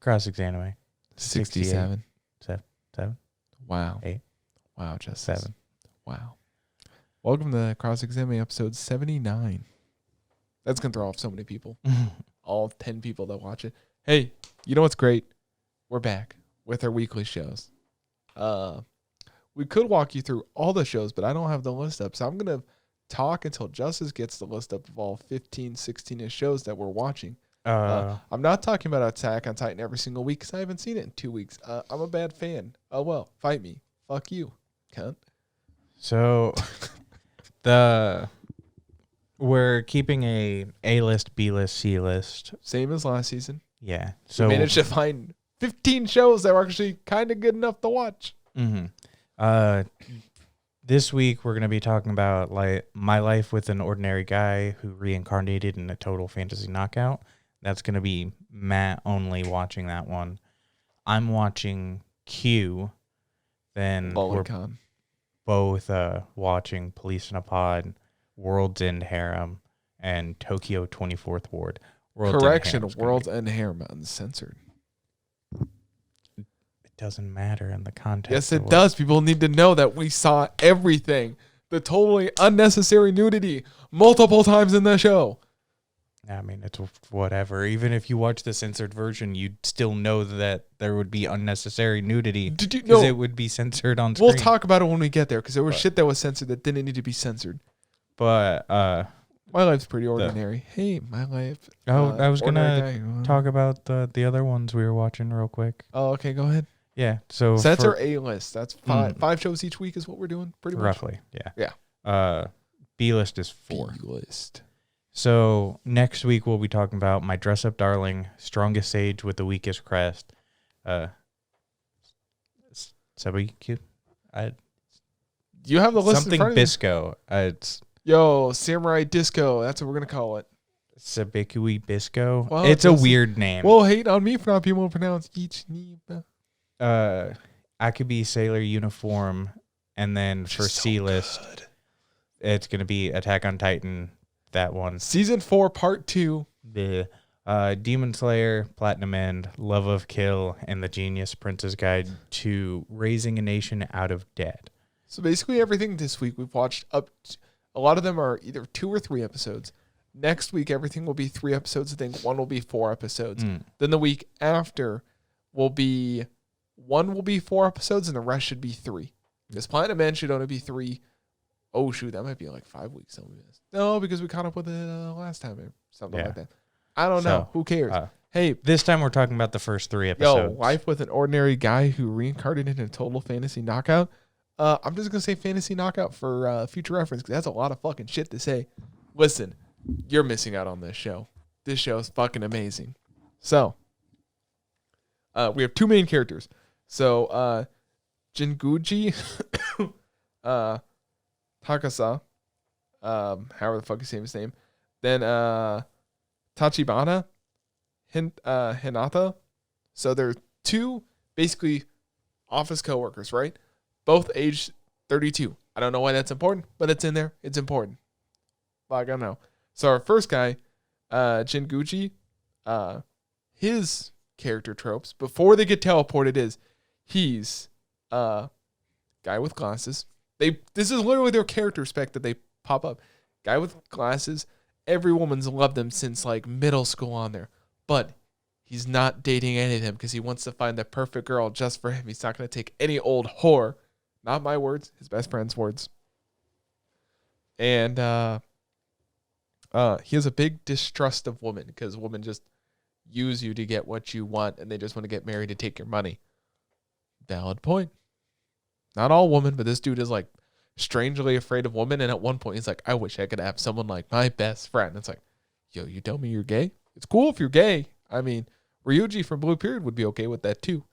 Cross ExAnime. 67. 7. Wow. 8. Wow, just 7. Wow. Welcome to Cross ExAnime episode 79. That's going to throw off so many people. All 10 people that watch it. Hey, you know what's great? We're back with our weekly shows. We could walk you through all the shows, but I don't have the list up. So I'm going to talk until Justus gets the list up of all 15, 16-ish shows that we're watching. I'm not talking about Attack on Titan every single week because I haven't seen it in 2 weeks. I'm a bad fan. Oh, well, fight me. Fuck you, cunt. So we're keeping a A-list, B-list, C-list. Same as last season. Yeah. So we managed to find 15 shows that were actually kind of good enough to watch. Mm-hmm. This week we're going to be talking about like My Life with an Ordinary Guy Who Reincarnated in a Total Fantasy Knockout. That's going to be Matt only watching that one. I'm watching Q. Then we're both watching Police in a Pod, Worlds End Harem, and Tokyo 24th Ward. Worlds End Harem uncensored. It doesn't matter in the context. Yes, it does. People need to know that we saw everything. The totally unnecessary nudity multiple times in the show. I mean, it's whatever. Even if you watch the censored version, you'd still know that there would be unnecessary nudity because it would be censored on screen. We'll talk about it when we get there because there was shit that was censored that didn't need to be censored. But My Life's pretty ordinary. Hey, My Life. I was going to talk about the other ones we were watching real quick. Oh, okay. Go ahead. Yeah. So that's our A list. That's five shows each week is what we're doing pretty much. Roughly. Yeah. Yeah. B list is 4. B list. So next week we'll be talking about My Dress Up Darling, Strongest Sage with the Weakest Crest. Sabiki? You have the list something in front of Bisco. It's Samurai Disco. That's what we're gonna call it. Sabikui Bisco. Well, it's a weird name. Well, hate on me for not being able to pronounce each name. Akubi Sailor Uniform, and then for C list, it's gonna be Attack on Titan. That one. Season 4, Part 2. The Demon Slayer, Platinum End, Love of Kill, and The Genius Prince's Guide to Raising a Nation Out of Debt. So basically everything this week we've watched a lot of them are either 2 or 3 episodes. Next week everything will be 3 episodes. I think one will be 4 episodes. Then the week after one will be 4 episodes and the rest should be 3. This Platinum End should only be 3. Oh, shoot, that might be like 5 weeks. No, because we caught up with it last time or something like that. I don't know. Who cares? Hey, this time we're talking about the first 3 episodes. Life with an Ordinary Guy Who Reincarnated in a Total Fantasy Knockout. I'm just going to say Fantasy Knockout for future reference because that's a lot of fucking shit to say. Listen, you're missing out on this show. This show is fucking amazing. So, we have 2 main characters. So, Jinguji, Takasa, however the fuck you say his name. Then Tachibana, Hinata. So they're 2 basically office coworkers, right? Both age 32. I don't know why that's important, but it's in there. It's important. Like, I don't know. So our first guy, Jinguji, his character tropes, before they get teleported is he's a guy with glasses. This is literally their character spec that they pop up. Guy with glasses. Every woman's loved him since like middle school on there. But he's not dating any of them because he wants to find the perfect girl just for him. He's not going to take any old whore. Not my words. His best friend's words. And he has a big distrust of women because women just use you to get what you want and they just want to get married to take your money. Valid point. Not all women, but this dude is like strangely afraid of women. And at one point he's like, I wish I could have someone like my best friend. It's like, yo, you tell me you're gay? It's cool if you're gay. I mean, Ryuji from Blue Period would be okay with that too.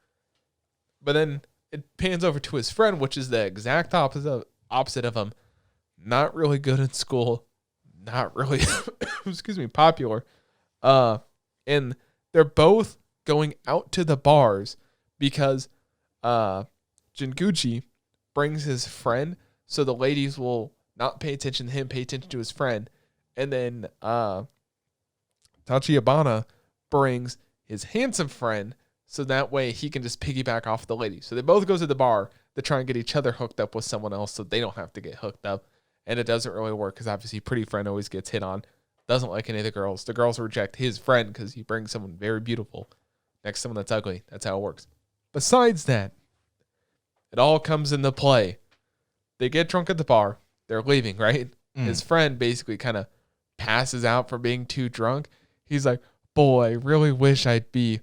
But then it pans over to his friend, which is the exact opposite of him. Not really good in school. Not really, popular. And they're both going out to the bars because Jinguji brings his friend, so the ladies will not pay attention to him, pay attention to his friend. And then Tachibana brings his handsome friend, So that way he can just piggyback off the lady. So they both go to the bar to try and get each other hooked up with someone else so they don't have to get hooked up. And it doesn't really work because obviously pretty friend always gets hit on. Doesn't like any of the girls. The girls reject his friend because he brings someone very beautiful next to someone that's ugly. That's how it works. Besides that, it all comes into play. They get drunk at the bar. They're leaving, right? His friend basically kind of passes out for being too drunk. He's like, boy, I really wish I'd be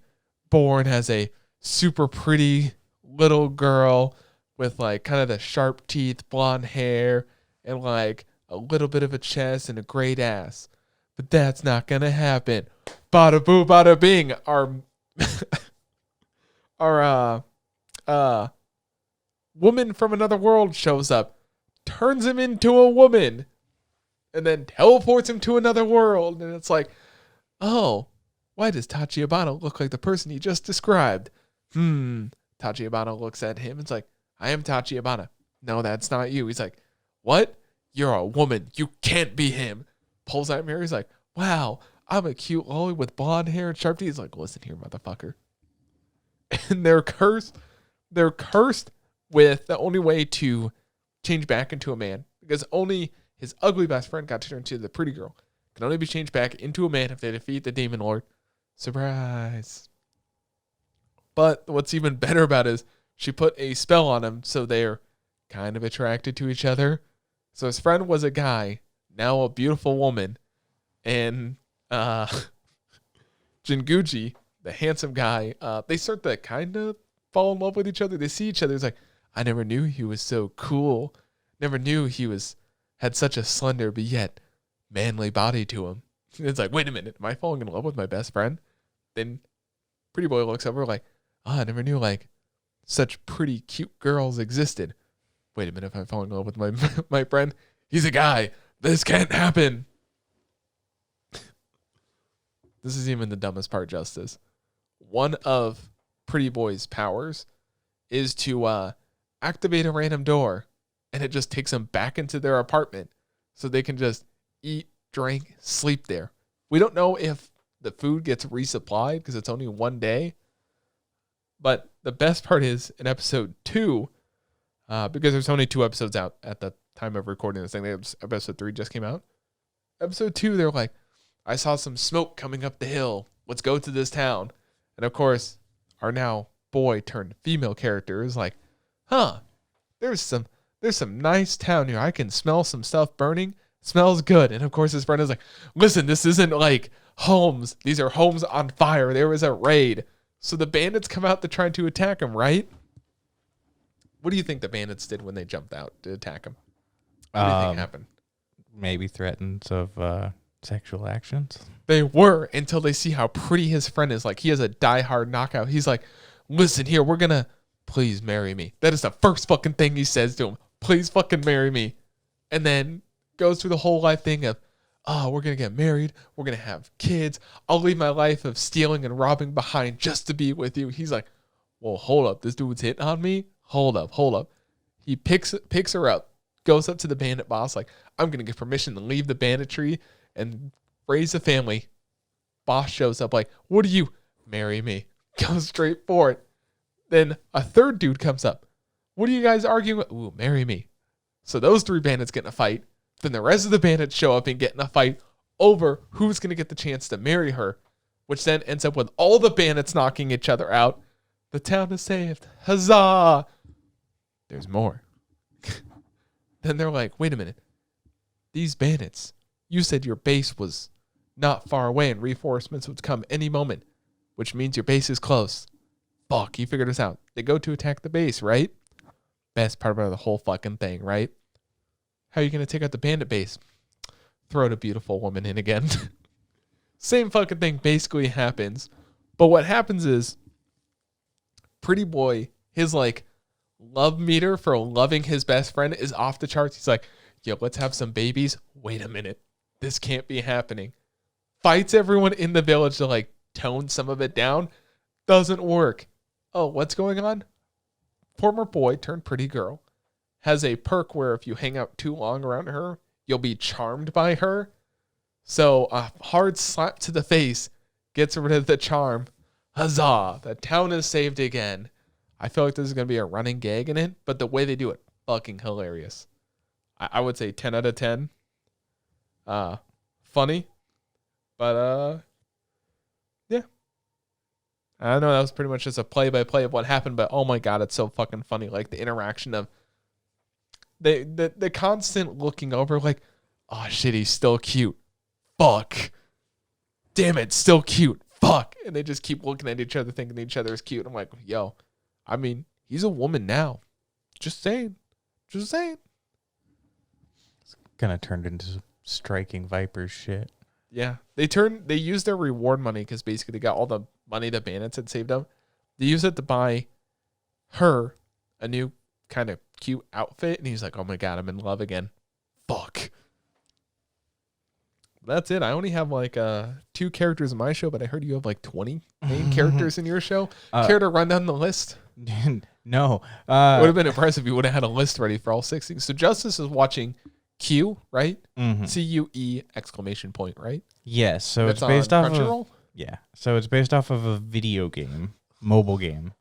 born as a super pretty little girl with like kind of the sharp teeth, blonde hair, and like a little bit of a chest and a great ass. But that's not going to happen. Bada boo, bada bing. Our woman from another world shows up, turns him into a woman, and then teleports him to another world. And it's like, oh, why does Tachibana look like the person he just described? Tachibana looks at him. It's like, I am Tachibana. No, that's not you. He's like, what? You're a woman. You can't be him. Pulls out mirror. He's like, wow, I'm a cute lolly with blonde hair and sharp teeth. He's like, listen here, motherfucker. And they're cursed. They're cursed with the only way to change back into a man, because only his ugly best friend got to turn into the pretty girl. Can only be changed back into a man if they defeat the demon lord. Surprise. But what's even better about it is she put a spell on him, so they're kind of attracted to each other. So his friend was a guy, now a beautiful woman. And Jinguji, the handsome guy, they start to kind of fall in love with each other. They see each other. It's like, I never knew he was so cool. Never knew he had such a slender but yet manly body to him. It's like, wait a minute, am I falling in love with my best friend? Then Pretty Boy looks over like, I never knew like such pretty cute girls existed. Wait a minute, if I'm falling in love with my friend, he's a guy. This can't happen. This is even the dumbest part, Justice. One of Pretty Boy's powers is to activate a random door, and it just takes them back into their apartment so they can just eat, drink, sleep there. We don't know if the food gets resupplied because it's only one day. But the best part is in episode 2, because there's only 2 episodes out at the time of recording this thing. Episode 3 just came out. Episode 2, they're like, I saw some smoke coming up the hill. Let's go to this town. And of course, our now boy turned female character is like, there's some nice town here. I can smell some stuff burning. Smells good. And of course, his friend is like, listen, this isn't like homes. These are homes on fire. There was a raid. So the bandits come out to try to attack him, right? What do you think the bandits did when they jumped out to attack him? What do you think happened? Maybe threats of sexual actions. They were, until they see how pretty his friend is. Like, he has a diehard knockout. He's like, listen here, we're gonna, please marry me. That is the first fucking thing he says to him. Please fucking marry me. And then goes through the whole life thing of, we're gonna get married. We're gonna have kids. I'll leave my life of stealing and robbing behind just to be with you. He's like, well, hold up. This dude's hitting on me. Hold up. He picks her up, goes up to the bandit boss, like, I'm gonna get permission to leave the banditry and raise a family. Boss shows up like, what do you? Marry me. Go straight for it. Then a third dude comes up. What are you guys arguing with? Ooh, marry me. So those 3 bandits get in a fight. Then the rest of the bandits show up and get in a fight over who's going to get the chance to marry her, which then ends up with all the bandits knocking each other out. The town is saved. Huzzah! There's more. Then they're like, wait a minute. These bandits, you said your base was not far away and reinforcements would come any moment, which means your base is close. Fuck, you figured this out. They go to attack the base, right? Best part about the whole fucking thing, right? How are you going to take out the bandit base? Throw the beautiful woman in again. Same fucking thing basically happens. But what happens is, Pretty Boy, his like love meter for loving his best friend is off the charts. He's like, yo, let's have some babies. Wait a minute. This can't be happening. Fights everyone in the village to like tone some of it down. Doesn't work. Oh, what's going on? Former boy turned pretty girl has a perk where if you hang out too long around her, you'll be charmed by her. So a hard slap to the face gets rid of the charm. Huzzah! The town is saved again. I feel like this is going to be a running gag in it, but the way they do it, fucking hilarious. I would say 10 out of 10. Funny. But, yeah. I don't know, that was pretty much just a play-by-play of what happened, but oh my god, it's so fucking funny. Like, the interaction of the constant looking over, like, oh shit, he's still cute. Fuck. Damn it, still cute. Fuck. And they just keep looking at each other, thinking each other is cute. I'm like, yo, I mean, he's a woman now. Just saying. Just saying. It's kind of turned into striking vipers shit. Yeah. They used their reward money because basically they got all the money the bandits had saved up. They used it to buy her a new kind of cute outfit. And he's like, oh my God, I'm in love again. Fuck. That's it. I only have like 2 characters in my show, but I heard you have like 20 main characters in your show. Care to run down the list? No. It would have been impressive if you would have had a list ready for all 60. So Justice is watching Q, right? Mm-hmm. CUE exclamation point, right? Yes. So That's it's based on off Crunchyroll? of So it's based off of a video game, mobile game.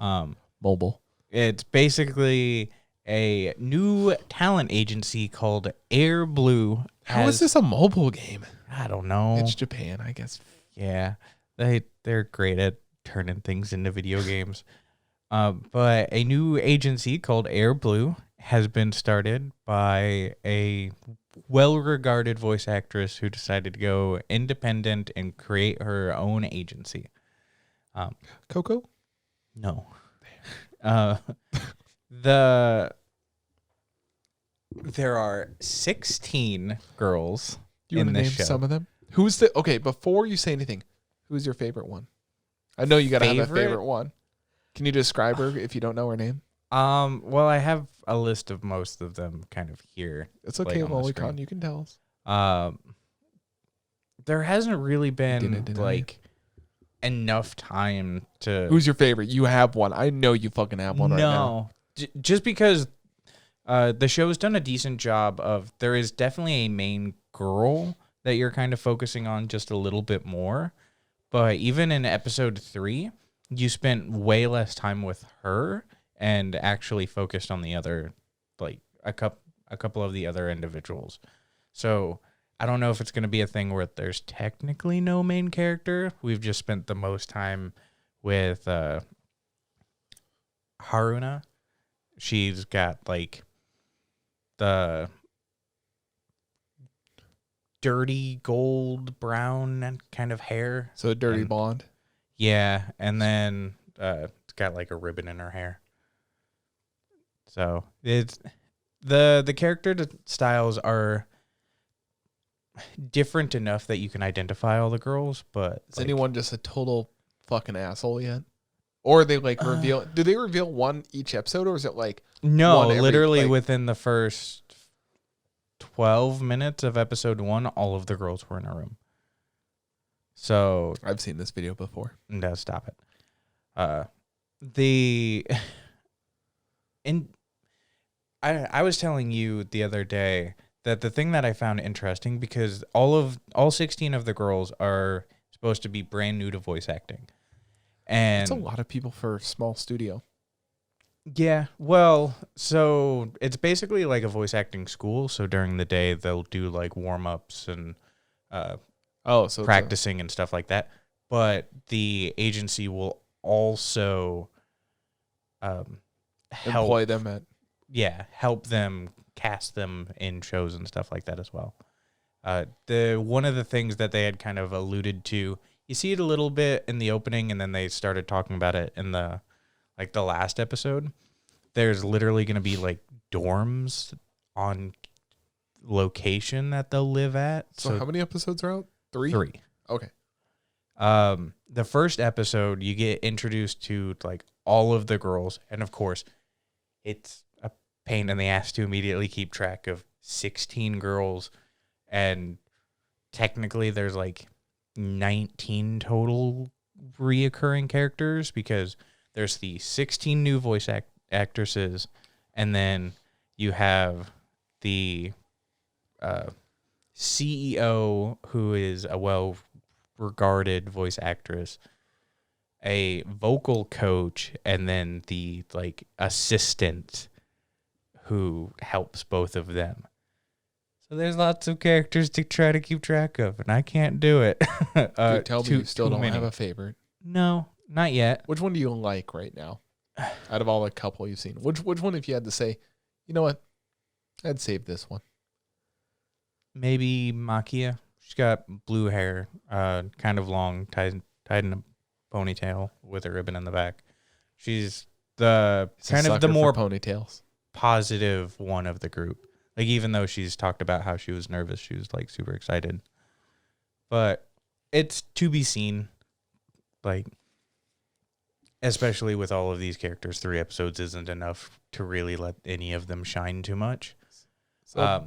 Mobile. It's basically a new talent agency called Air Blue. How is this a mobile game? I don't know. It's Japan, I guess. Yeah, they're great at turning things into video games. But a new agency called Air Blue has been started by a well-regarded voice actress who decided to go independent and create her own agency. Coco? No. There are 16 girls Do you in want to this name show. some of them? Okay, before you say anything, who's your favorite one? I know you got to have a favorite one. Can you describe her if you don't know her name? Well, I have a list of most of them kind of here. It's okay, like, on the Lolicon, screen. you can tell us. There hasn't really been Didn't like enough time to. Who's your favorite? You have one. I know you fucking have one right now. No, just because the show's done a decent job of. There is definitely a main girl that you're kind of focusing on just a little bit more, but even in episode 3, you spent way less time with her and actually focused on the other, like a couple of the other individuals. So I don't know if it's going to be a thing where there's technically no main character. We've just spent the most time with Haruna. She's got like the dirty gold brown kind of hair. So a dirty blonde. Yeah, and then it's got like a ribbon in her hair. So it's the character styles are different enough that you can identify all the girls, but Is anyone just a total fucking asshole yet? Or they like reveal? Do they reveal one each episode, or is it like no? Literally within the first 12 minutes of episode 1, all of the girls were in a room. So I've seen this video before. No, stop it. I was telling you the other day that the thing that I found interesting, because all 16 of the girls are supposed to be brand new to voice acting. And it's a lot of people for a small studio. Yeah, well, so it's basically like a voice acting school. So during the day, they'll do like warm-ups and so practicing and stuff like that. But the agency will also employ them at... Yeah, help them cast them in shows and stuff like that as well. One of the things that they had kind of alluded to, you see it a little bit in the opening, and then they started talking about it in the last episode. There's literally going to be like dorms on location that they'll live at. So how many episodes are out? 3? 3. Okay. The first episode, you get introduced to like all of the girls, and of course, it's a pain in the ass to immediately keep track of 16 girls, and technically there's like 19 total reoccurring characters, because there's the 16 new voice actresses, and then you have the CEO, who is a well-regarded voice actress, a vocal coach, and then the like assistant who helps both of them. So there's lots of characters to try to keep track of, and I can't do it. Dude, tell me you still don't have a favorite. No, not yet. Which one do you like right now? Out of all the couple you've seen, which one, if you had to say, you know what, I'd save this one. Maybe Makia. She's got blue hair, kind of long, tied in a ponytail with a ribbon in the back. She's the kind of the more ponytails positive one of the group. Like, even though she's talked about how she was nervous, she was like super excited. But it's to be seen. Like, especially with all of these characters, 3 episodes isn't enough to really let any of them shine too much. So,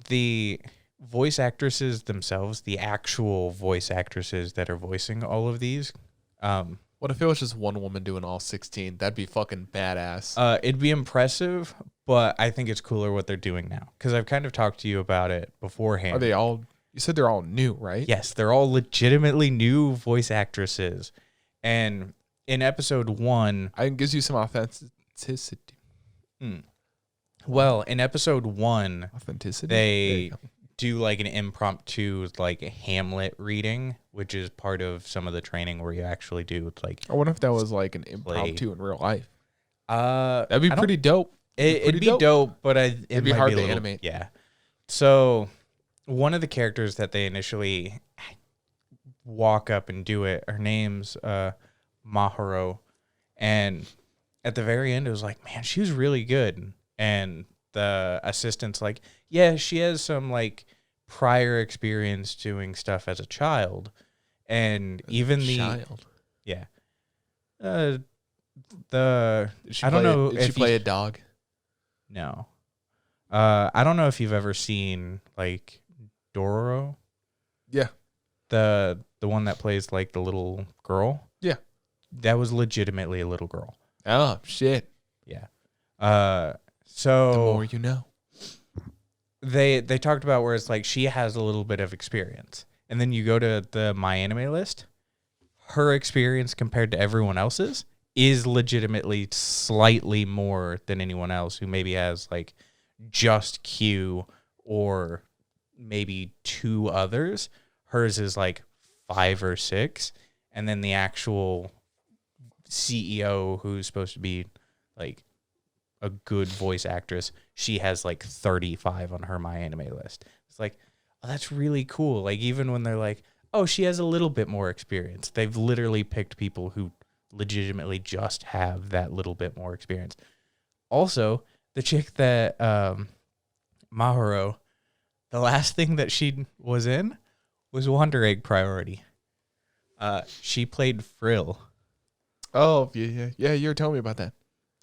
the voice actresses themselves, the actual voice actresses that are voicing all of these, what if it was just one woman doing all 16? That'd be fucking badass. it'd be impressive, but I think it's cooler what they're doing now. Because I've kind of talked to you about it beforehand. Are they all... You said they're all new, right? Yes, they're all legitimately new voice actresses. And in episode 1... It gives you some authenticity. Well, in episode 1... Authenticity? They do like an impromptu like Hamlet reading, which is part of some of the training where you actually do like... I wonder if that was like an impromptu in real life. That'd be pretty dope. It'd be dope, but it'd be hard to animate. Yeah. So one of the characters that they initially walk up and do it, her name's Maharo. And at the very end, it was like, man, she was really good. And the assistant's like, yeah, she has some like prior experience doing stuff as a child. And even the child. Yeah. Did she play a dog? No. I don't know if you've ever seen like Dororo. Yeah. The one that plays like the little girl. Yeah. That was legitimately a little girl. Oh shit. Yeah. So the more you know. They talked about where it's like she has a little bit of experience. And then you go to the My Anime list. Her experience compared to everyone else's is legitimately slightly more than anyone else who maybe has like just Q or maybe 2 others. Hers is like 5 or 6. And then the actual CEO, who's supposed to be like a good voice actress, she has like 35 on her My Anime list. It's like, oh, that's really cool. Like, even when they're like, oh, she has a little bit more experience, they've literally picked people who legitimately just have that little bit more experience. Also, the chick that Maharo, the last thing that she was in was Wonder Egg Priority. She played Frill. Oh, yeah, you were telling me about that.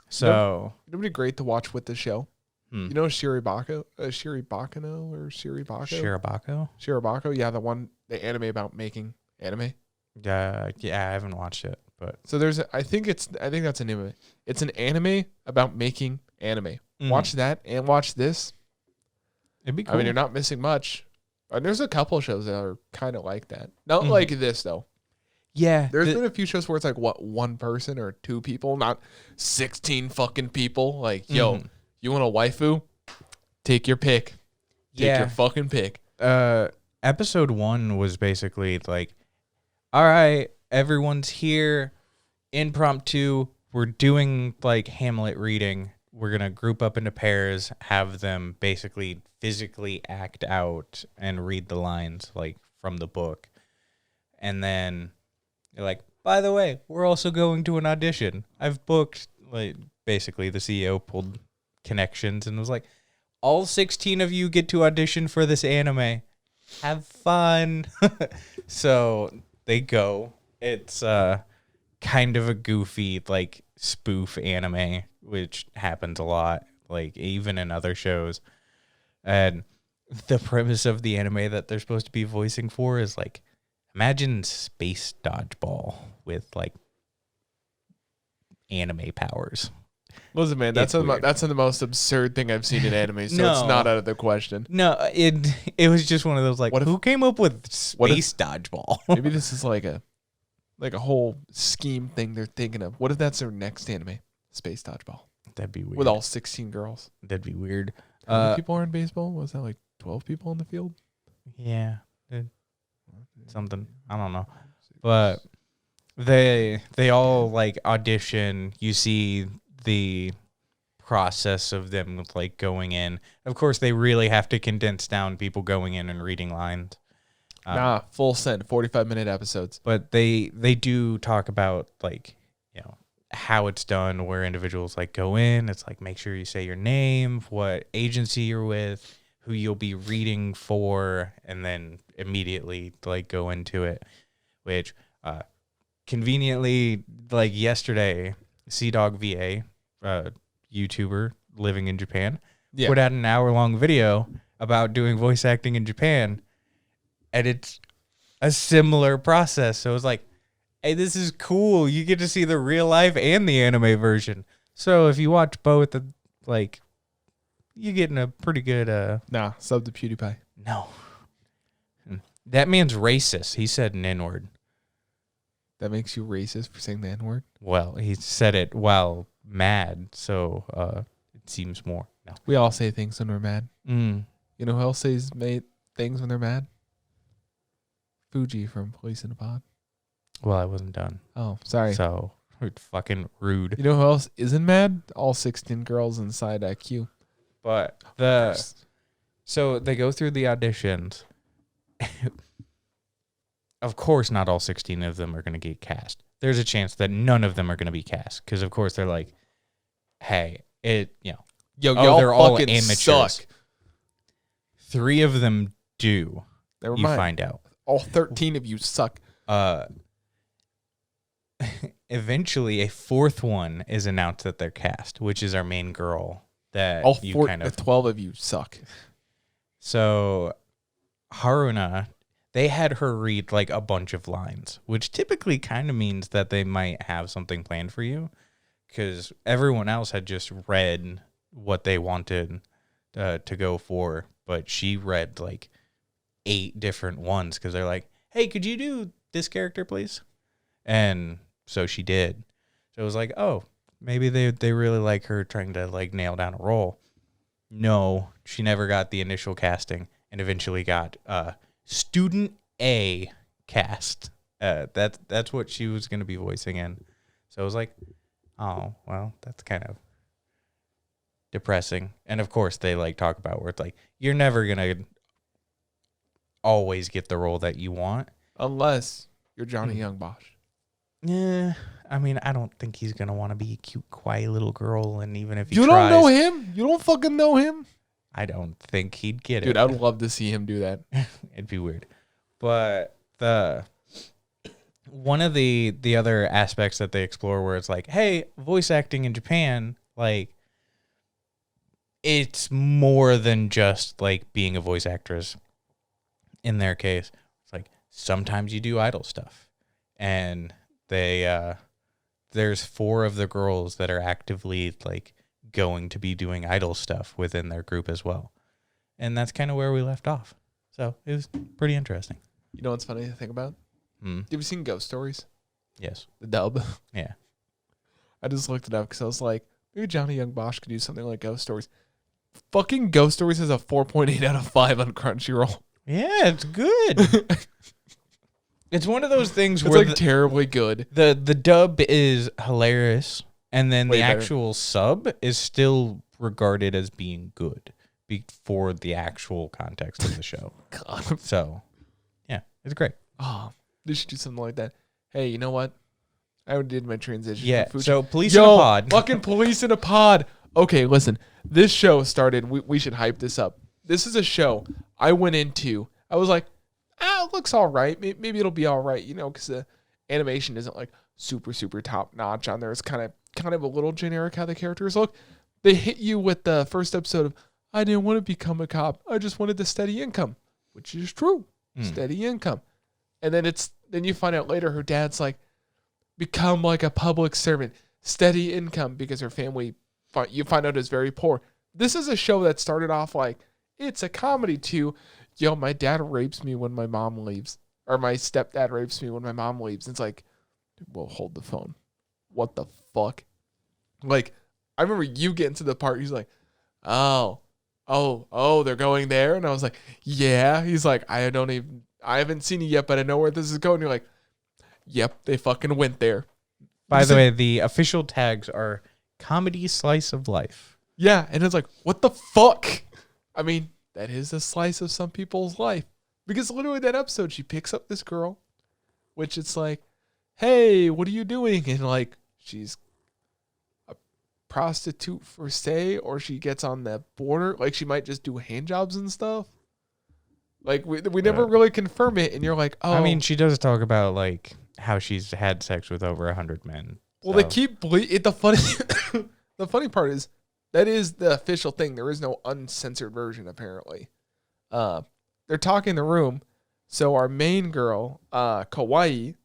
So it'd be great to watch with the show. You know Shiribako? Shiribako? Yeah, the anime about making anime. Yeah, I haven't watched it, but so I think that's an anime. It's an anime about making anime. Watch that and watch this. It'd be cool. I mean, you're not missing much. And there's a couple shows that are kind of like that. Not like this though. Yeah, there's been a few shows where it's like what, 1 person or 2 people, not 16 fucking people. Like, yo, you want a waifu? Take your pick. Take your fucking pick. Episode 1 was basically like, all right, everyone's here, impromptu. We're doing like Hamlet reading. We're gonna group up into pairs, have them basically physically act out and read the lines like from the book, and then they're like, by the way, we're also going to an audition. I've booked, like, basically the CEO pulled connections and was like, all 16 of you get to audition for this anime. Have fun. So they go. It's kind of a goofy, like, spoof anime, which happens a lot, like, even in other shows. And the premise of the anime that they're supposed to be voicing for is like, imagine space dodgeball with like anime powers. Listen, man, that's the most absurd thing I've seen in anime, so it's not out of the question. No, it was just one of those like, who came up with space dodgeball? Maybe this is like a like a whole scheme thing they're thinking of. What if that's their next anime? Space Dodgeball. That'd be weird. With all 16 girls. That'd be weird. How many people are in baseball? Was that like 12 people on the field? Yeah. Something. I don't know. But they all like audition. You see the process of them like going in. Of course, they really have to condense down people going in and reading lines. Full send, 45-minute episodes. But they do talk about like, you know, how it's done, where individuals like go in. It's like, make sure you say your name, what agency you're with, who you'll be reading for, and then immediately like go into it, which conveniently, like yesterday, Dog VA, YouTuber living in Japan, put out an hour-long video about doing voice acting in Japan, and it's a similar process. So it's like, hey, this is cool. You get to see the real life and the anime version. So if you watch both, like, you're getting a pretty good... sub to PewDiePie. No. That man's racist. He said an N-word. That makes you racist for saying the N-word? Well, he said it while mad, so it seems more. No. We all say things when we're mad. You know who else says things when they're mad? Fuji from Police in a Pod. Well, I wasn't done. Oh, sorry. So, fucking rude. You know who else isn't mad? All 16 girls inside Q. But so they go through the auditions. Of course, not all 16 of them are going to get cast. There's a chance that none of them are going to be cast because, of course, they're like, "Hey, y'all they're all amateurs." Suck. 3 of them do. Never mind. You find out. All 13 of you suck. Eventually, a 4th one is announced that they're cast, which is our main girl. That all 12 of you suck. So Haruna, they had her read like a bunch of lines, which typically kind of means that they might have something planned for you, because everyone else had just read what they wanted to go for, but she read like 8 different ones because they're like, "Hey, could you do this character, please?" And so she did. So it was like, oh, maybe they really like her trying to like nail down a role. No, she never got the initial casting and eventually got Student A cast. That's what she was going to be voicing in. So I was like, oh, well, that's kind of depressing. And of course they like talk about where it's like, you're never going to always get the role that you want. Unless you're Johnny Young Bosch. Yeah, I mean, I don't think he's going to want to be a cute, quiet little girl, and even if he You tries... don't know him? You don't fucking know him? I don't think he'd get it. Dude, I'd love to see him do that. It'd be weird. But one of the other aspects that they explore where it's like, hey, voice acting in Japan, like, it's more than just, like, being a voice actress. In their case, it's like, sometimes you do idol stuff. And... there's 4 of the girls that are actively like going to be doing idol stuff within their group as well. And that's kind of where we left off. So it was pretty interesting. You know what's funny to think about? You ever seen Ghost Stories? Yes. The dub? Yeah. I just looked it up because I was like, maybe Johnny Young Bosch could do something like Ghost Stories. Fucking Ghost Stories has a 4.8 out of 5 on Crunchyroll. Yeah, it's good. It's one of those things it's where like terribly good. The dub is hilarious, and then Way the better. actual sub is still regarded as being good for the actual context of the show. God. So, yeah, it's great. Oh, they should do something like that. Hey, you know what? I already did my transition. Yeah, for Fuji. so Police in a Pod. Fucking Police in a Pod. Okay, listen. This show started. We should hype this up. This is a show I went into. I was like, it looks all right. Maybe it'll be all right, you know, because the animation isn't like super, super top notch on there. It's kind of a little generic how the characters look. They hit you with the first episode of, I didn't want to become a cop. I just wanted the steady income, which is true. Steady income. And then you find out later her dad's like, become like a public servant, steady income, because her family, you find out, is very poor. This is a show that started off like, it's a comedy too. Yo, my dad rapes me when my mom leaves. Or my stepdad rapes me when my mom leaves. It's like, We'll hold the phone. What the fuck? Like, I remember you getting to the part. He's like, oh, they're going there. And I was like, yeah. He's like, I haven't seen it yet, but I know where this is going. You're like, yep, they fucking went there. By the way, the official tags are comedy slice of life. Yeah. And it's like, what the fuck? I mean, that is a slice of some people's life. Because literally that episode, she picks up this girl, which it's like, hey, what are you doing? And like, she's a prostitute for say, or she gets on the border. Like, she might just do hand jobs and stuff. Like, we never really confirm it. And you're like, oh. I mean, she does talk about like how she's had sex with over 100 men. Well, they keep the funny part is that is the official thing. There is no uncensored version, apparently. They're talking in the room. So our main girl, Kawaii.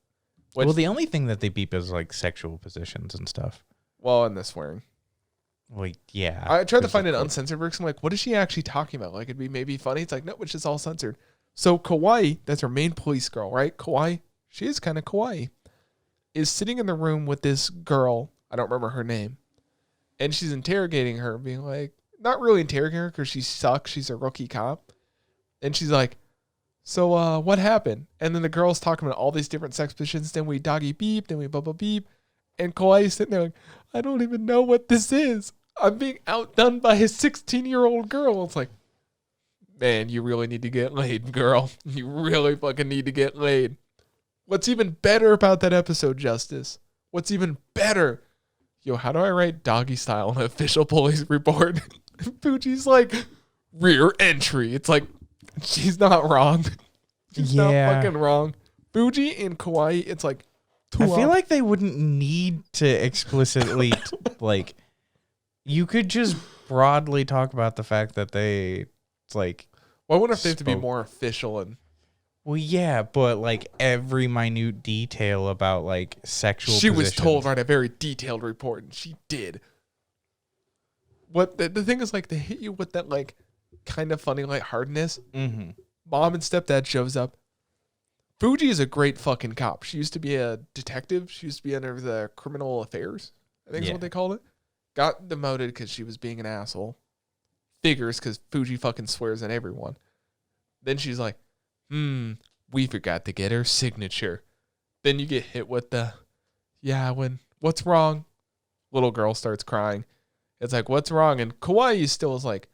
Well, the only thing that they beep is like sexual positions and stuff. Well, and the swearing. Well, yeah. I tried to find an uncensored version. I'm like, what is she actually talking about? Like, it'd be maybe funny. It's like, no, it's just all censored. So Kawaii, that's her main police girl, right? Kawaii, she is kind of kawaii, is sitting in the room with this girl. I don't remember her name. And she's interrogating her, being like, not really interrogating her because she sucks. She's a rookie cop. And she's like, so what happened? And then the girl's talking about all these different sex positions. Then we doggy beep. Then we bubba beep. And Kawaii's sitting there like, I don't even know what this is. I'm being outdone by a 16-year-old girl. It's like, man, you really need to get laid, girl. You really fucking need to get laid. What's even better about that episode, Justice? What's even better? Yo, how do I write doggy style in an official police report? Fuji's like, rear entry. It's like, she's not wrong. She's not fucking wrong. Fuji and Kawaii, it's like, I feel like they wouldn't need to explicitly, like, you could just broadly talk about the fact that it's like. Well, I wonder if they have to be more official and. Well, yeah, but like every minute detail about like sexual. She was told to write a very detailed report, and she did. What the thing is, like, they hit you with that like kind of funny lightheartedness. Mm-hmm. Mom and stepdad shows up. Fuji is a great fucking cop. She used to be a detective. She used to be under the criminal affairs, I think is what they called it. Got demoted because she was being an asshole. Figures because Fuji fucking swears at everyone. Then she's like, we forgot to get her signature. Then you get hit with the, what's wrong? Little girl starts crying. It's like, what's wrong? And Kawaii still is like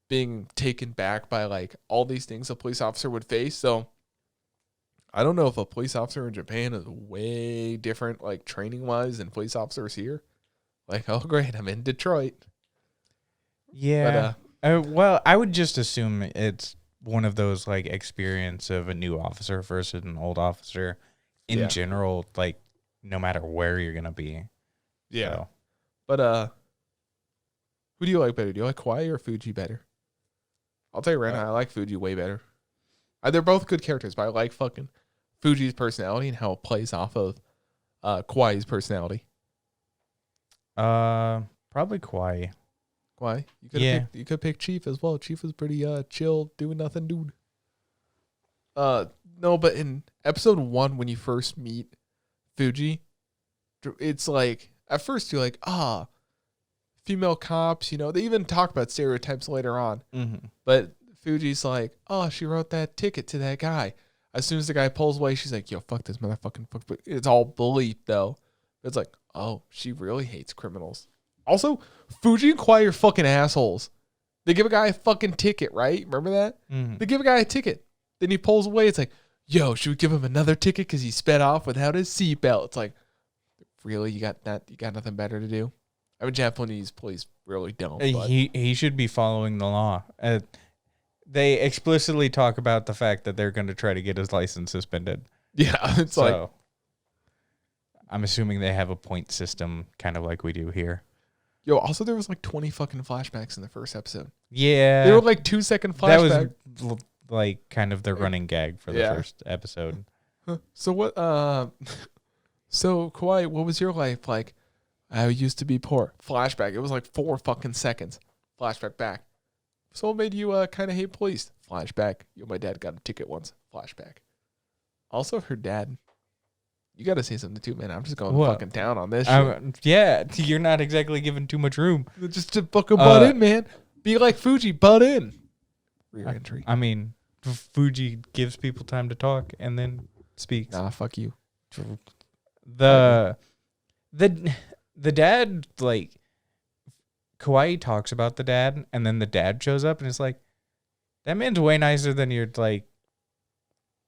being taken back by like all these things a police officer would face. So I don't know if a police officer in Japan is way different, like training wise, than police officers here. Like, oh great, I'm in Detroit. Yeah. Well, I would just assume it's one of those like experience of a new officer versus an old officer in general, like no matter where you're gonna be. Yeah. So. But who do you like better? Do you like Kawaii or Fuji better? I'll tell you right now, I like Fuji way better. They're both good characters, but I like fucking Fuji's personality and how it plays off of Kawaii's personality. Probably Kawaii. Why? You could pick Chief as well. Chief was pretty chill, doing nothing, dude. No, but in episode 1, when you first meet Fuji, it's like at first you're like, female cops, they even talk about stereotypes later on. Mm-hmm. But Fuji's like, she wrote that ticket to that guy. As soon as the guy pulls away, she's like, yo, fuck this motherfucking fuck. It's all bullied though. It's like, oh, she really hates criminals. Also, Fuji and Kawaii are fucking assholes. They give a guy a fucking ticket, right? Remember that? Mm-hmm. They give a guy a ticket. Then he pulls away. It's like, yo, should we give him another ticket because he sped off without his seatbelt? It's like, really? You got nothing better to do? I mean, Japanese police really don't. But. He should be following the law. They explicitly talk about the fact that they're going to try to get his license suspended. Yeah, it's like. I'm assuming they have a point system, kind of like we do here. Yo, also there was like 20 fucking flashbacks in the first episode. Yeah. They were like 2-second flashbacks. That was like kind of the running gag for the first episode. So what, so Kawaii, what was your life like? I used to be poor. Flashback. It was like 4 fucking seconds. Flashback back. So what made you kind of hate police? Flashback. Yo, my dad got a ticket once. Flashback. Also her dad. You got to say something too, man. I'm just going What? fucking down on this shit. Yeah, you're not exactly giving too much room. Just to fucking butt in, man. Be like Fuji, butt in. Rear entry. I mean, Fuji gives people time to talk and then speaks. Nah, fuck you. The dad, like, Kawaii talks about the dad, and then the dad shows up, and it's like, that man's way nicer than you're, like,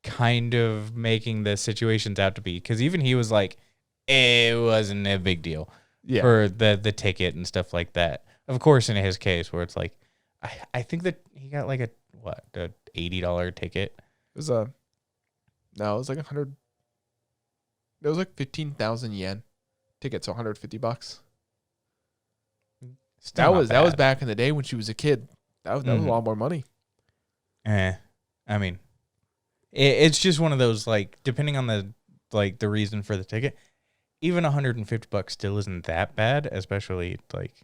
kind of making the situations out to be. Because even he was like, it wasn't a big deal for the ticket and stuff like that. Of course, in his case, where it's like, I think that he got like a $80 ticket. It was like 100. It was like 15,000 yen ticket, so $150. That was back in the day when she was a kid. That was a lot more money. I mean, it's just one of those, like, depending on the reason for the ticket, even $150 still isn't that bad, especially like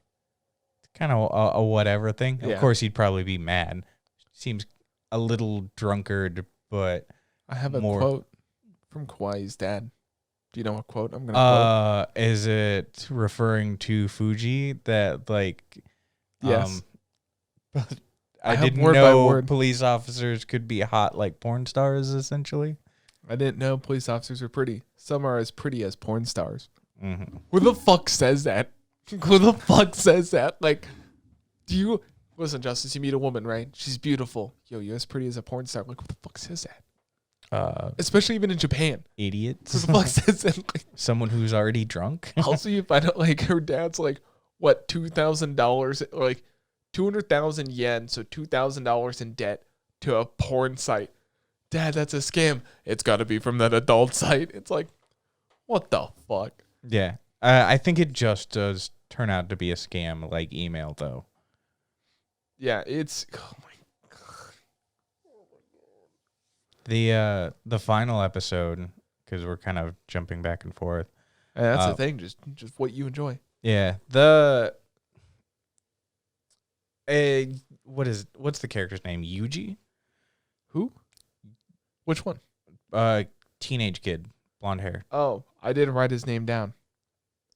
kind of a whatever thing. Yeah. Of course, he'd probably be mad. Seems a little drunkard, but I have a quote from Kawaii's dad. Do you know what quote I'm gonna quote? Is it referring to Fuji that, like, yes. I didn't know police officers could be hot like porn stars, essentially. I didn't know police officers were pretty. Some are as pretty as porn stars. Mm-hmm. Who the fuck says that? Who the fuck says that? Like, listen, Justice, you meet a woman, right? She's beautiful. Yo, you're as pretty as a porn star. Like, who the fuck says that? Especially even in Japan. Idiots. Who the fuck says that? Like, someone who's already drunk. Also, you find out, like, her dad's like, what, $2,000 or like 200,000 yen, so $2,000 in debt to a porn site. Dad, that's a scam. It's got to be from that adult site. It's like, what the fuck? Yeah. I think it just does turn out to be a scam, like email, though. Yeah, it's... Oh, my God. The final episode, because we're kind of jumping back and forth. That's the thing, just what you enjoy. Yeah. What's the character's name? Yuji? Who? Which one? Teenage kid, blonde hair. Oh, I didn't write his name down.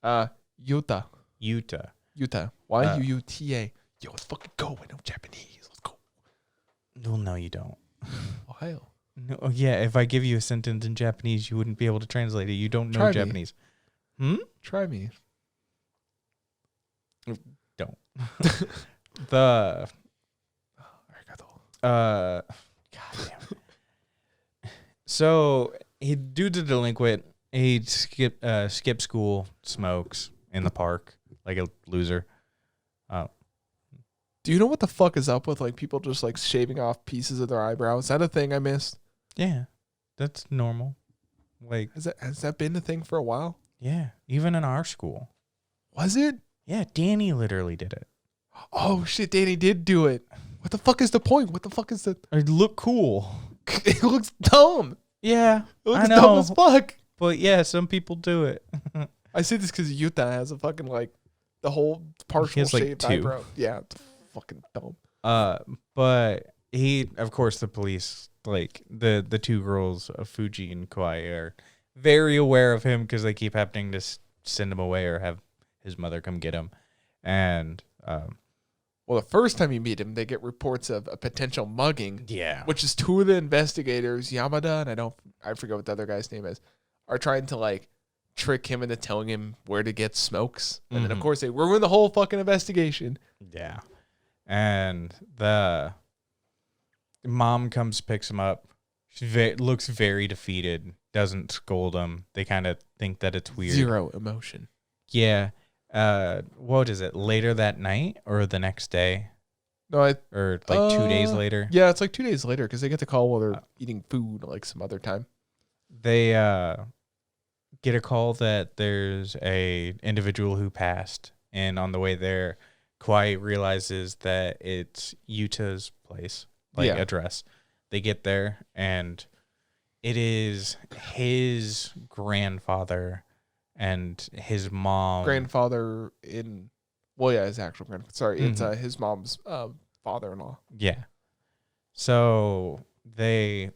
Yuta. Y-U-U-T-A. Yo, let's fucking go. I know Japanese. Let's go. Well, no, you don't. Ohio. No, yeah, if I give you a sentence in Japanese, you wouldn't be able to translate it. You don't know Japanese. Try me. Don't. God damn it. So dude's a delinquent. He skip school, smokes in the park like a loser. Do you know what the fuck is up with like people just like shaving off pieces of their eyebrows? Is that a thing I missed? Yeah, that's normal. Like, has that been a thing for a while? Yeah, even in our school. Was it? Yeah, Danny literally did it. Oh shit, Danny did do it. What the fuck is the point? What the fuck is the? It looked cool. It looks dumb. Yeah, it looks dumb as fuck. But yeah, some people do it. I say this because Yuta has a fucking like the whole partial shaved eyebrow. Yeah, it's fucking dumb. But he, of course, the police, like the two girls of Fuji and Kawaii, are very aware of him because they keep happening to send him away or have his mother come get him. And well, the first time you meet him, they get reports of a potential mugging. Yeah, which is two of the investigators, Yamada and I forget what the other guy's name is, are trying to like trick him into telling him where to get smokes, and then of course they ruin the whole fucking investigation. Yeah, and the mom comes, picks him up. She looks very defeated. Doesn't scold him. They kind of think that it's weird. Zero emotion. Yeah. What is it? Later that night or the next day? No, or like 2 days later. Yeah, it's like 2 days later because they get the call while they're eating food like some other time. They get a call that there's a individual who passed, and on the way there, Kawaii realizes that it's Yuta's place, address. They get there, and it is his grandfather and his mom. Grandfather in, his actual grandfather. Sorry, it's his mom's father-in-law. Yeah. So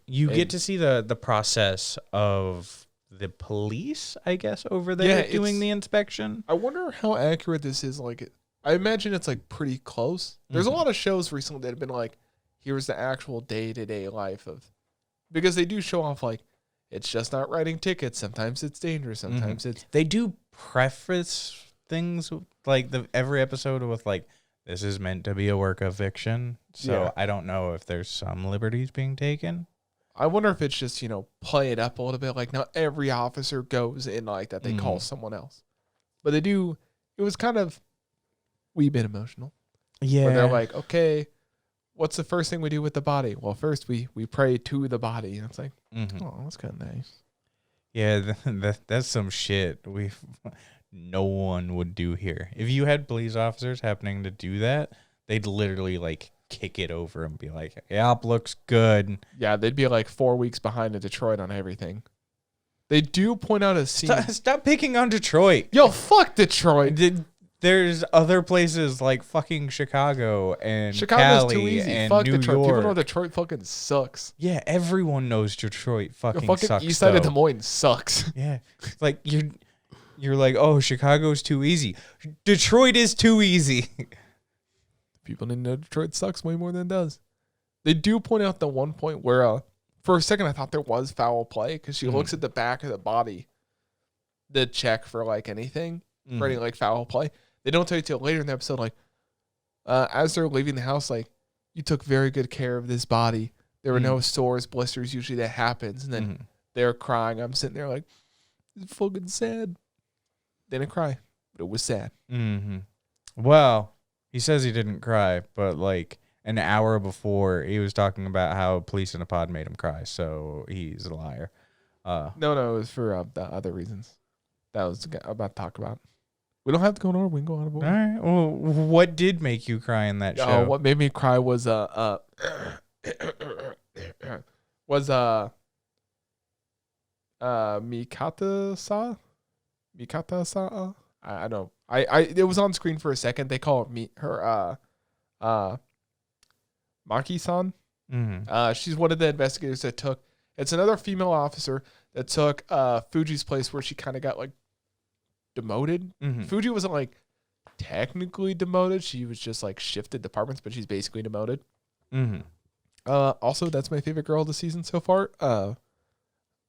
you get to see the process of the police, I guess, over there doing the inspection. I wonder how accurate this is. Like, I imagine it's like pretty close. There's a lot of shows recently that have been like, here's the actual day-to-day life of, because they do show off like, it's just not writing tickets. Sometimes it's dangerous. Sometimes it's. They do preface things like every episode with like, this is meant to be a work of fiction. So I don't know if there's some liberties being taken. I wonder if it's just, play it up a little bit. Like, not every officer goes in like that. They call someone else. But they do. It was kind of wee bit emotional. Yeah. Where they're like, okay, what's the first thing we do with the body? Well, first we pray to the body. And it's like, oh, that's kind of nice. Yeah, that's some shit no one would do here. If you had police officers happening to do that, they'd literally like kick it over and be like, yep, looks good. Yeah, they'd be like 4 weeks behind in Detroit on everything. They do point out a scene. Stop picking on Detroit. Yo, fuck Detroit. There's other places like fucking Chicago and Chicago's Cali too easy. and Fuck New Detroit. York. People know Detroit fucking sucks. Yeah, everyone knows Detroit fucking sucks. East side of Des Moines sucks. Yeah, like you're like, oh, Chicago's too easy. Detroit is too easy. People didn't know Detroit sucks way more than it does. They do point out the one point where, for a second, I thought there was foul play because she looks at the back of the body to check for like anything, for any like foul play. They don't tell you till later in the episode, like, as they're leaving the house, like, you took very good care of this body. There were no sores, blisters. Usually that happens. And then they're crying. I'm sitting there like, it's fucking sad. They didn't cry, but it was sad. Well, he says he didn't cry, but like an hour before he was talking about how police in a pod made him cry. So he's a liar. No, it was for the other reasons that I was about to talk about. We don't have to go on order. We can go on order. All right. Well, what did make you cry in that show? What made me cry was Mikata-sa? Mikata-sa? I don't. It was on screen for a second. They call her Maki-san. She's one of the investigators that took. It's another female officer that took Fuji's place where she kind of got like demoted. Fuji wasn't like technically demoted. She was just like shifted departments, but she's basically demoted. Also, that's my favorite girl of the season so far.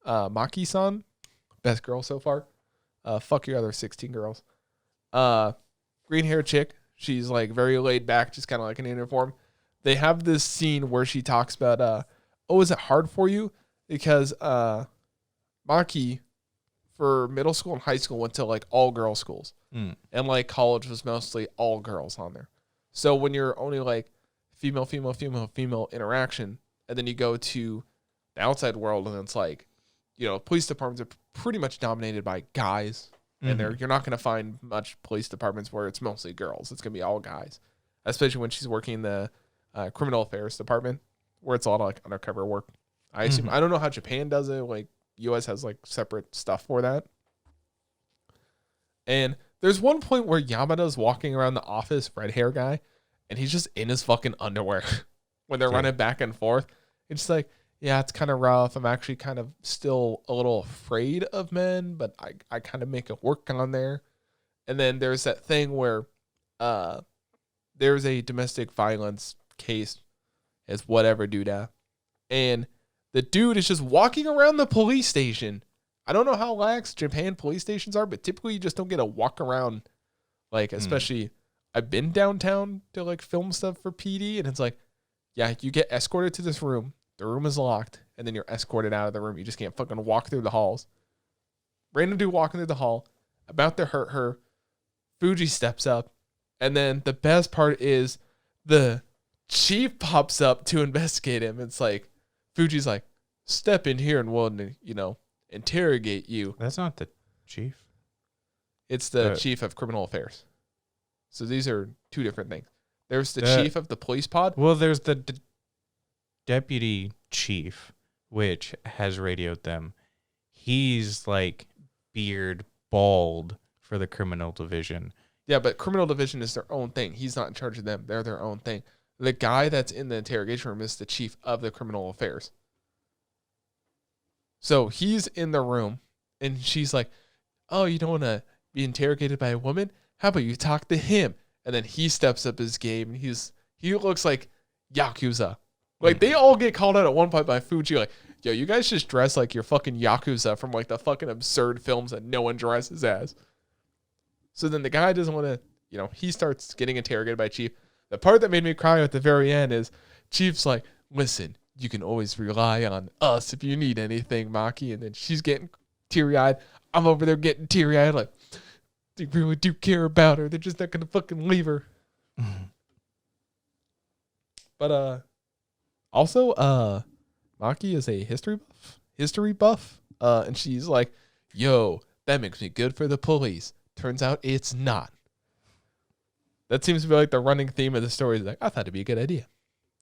Maki-san, best girl so far. Fuck your other 16 girls. Green hair chick. She's like very laid back, just kind of like in uniform. They have this scene where she talks about, is it hard for you? Because Maki, for middle school and high school, went to like all girl schools. And like college was mostly all girls on there. So when you're only like female interaction, and then you go to the outside world and it's like, police departments are pretty much dominated by guys. And you're not going to find much police departments where it's mostly girls. It's going to be all guys, especially when she's working in the criminal affairs department, where it's a lot of like undercover work. I assume. I don't know how Japan does it. Like U.S. has like separate stuff for that. And there's one point where Yamada's walking around the office, red hair guy, and he's just in his fucking underwear when they're running back and forth. It's like, yeah, it's kind of rough. I'm actually kind of still a little afraid of men, but I kind of make it work on there. And then there's that thing where there's a domestic violence case as whatever doodah. And the dude is just walking around the police station. I don't know how lax Japan police stations are, but typically you just don't get to walk around. Like, especially, I've been downtown to like film stuff for PD, and it's like, yeah, you get escorted to this room. The room is locked, and then you're escorted out of the room. You just can't fucking walk through the halls. Random dude walking through the hall, about to hurt her. Fuji steps up, and then the best part is the chief pops up to investigate him. It's like, Fuji's like, step in here and we'll, interrogate you. That's not the chief. It's the chief of criminal affairs. So these are two different things. There's the chief of the police pod. Well, there's the deputy chief, which has radioed them. He's like beard bald for the criminal division. Yeah, but criminal division is their own thing. He's not in charge of them. They're their own thing. The guy that's in the interrogation room is the chief of the criminal affairs. So he's in the room, And she's like, oh, you don't want to be interrogated by a woman? How about you talk to him? And then he steps up his game, and he looks like Yakuza. Like, they all get called out at one point by Fuji, like, yo, you guys just dress like you're fucking Yakuza from, like, the fucking absurd films that no one dresses as. So then the guy doesn't want to, he starts getting interrogated by Chief. The part that made me cry at the very end is Chief's like, listen, you can always rely on us if you need anything, Maki. And then she's getting teary-eyed. I'm over there getting teary-eyed, like, they really do care about her. They're just not going to fucking leave her. But, also, Maki is a history buff. And she's like, yo, that makes me good for the police. Turns out it's not. That seems to be like the running theme of the story. Is like, I thought it'd be a good idea.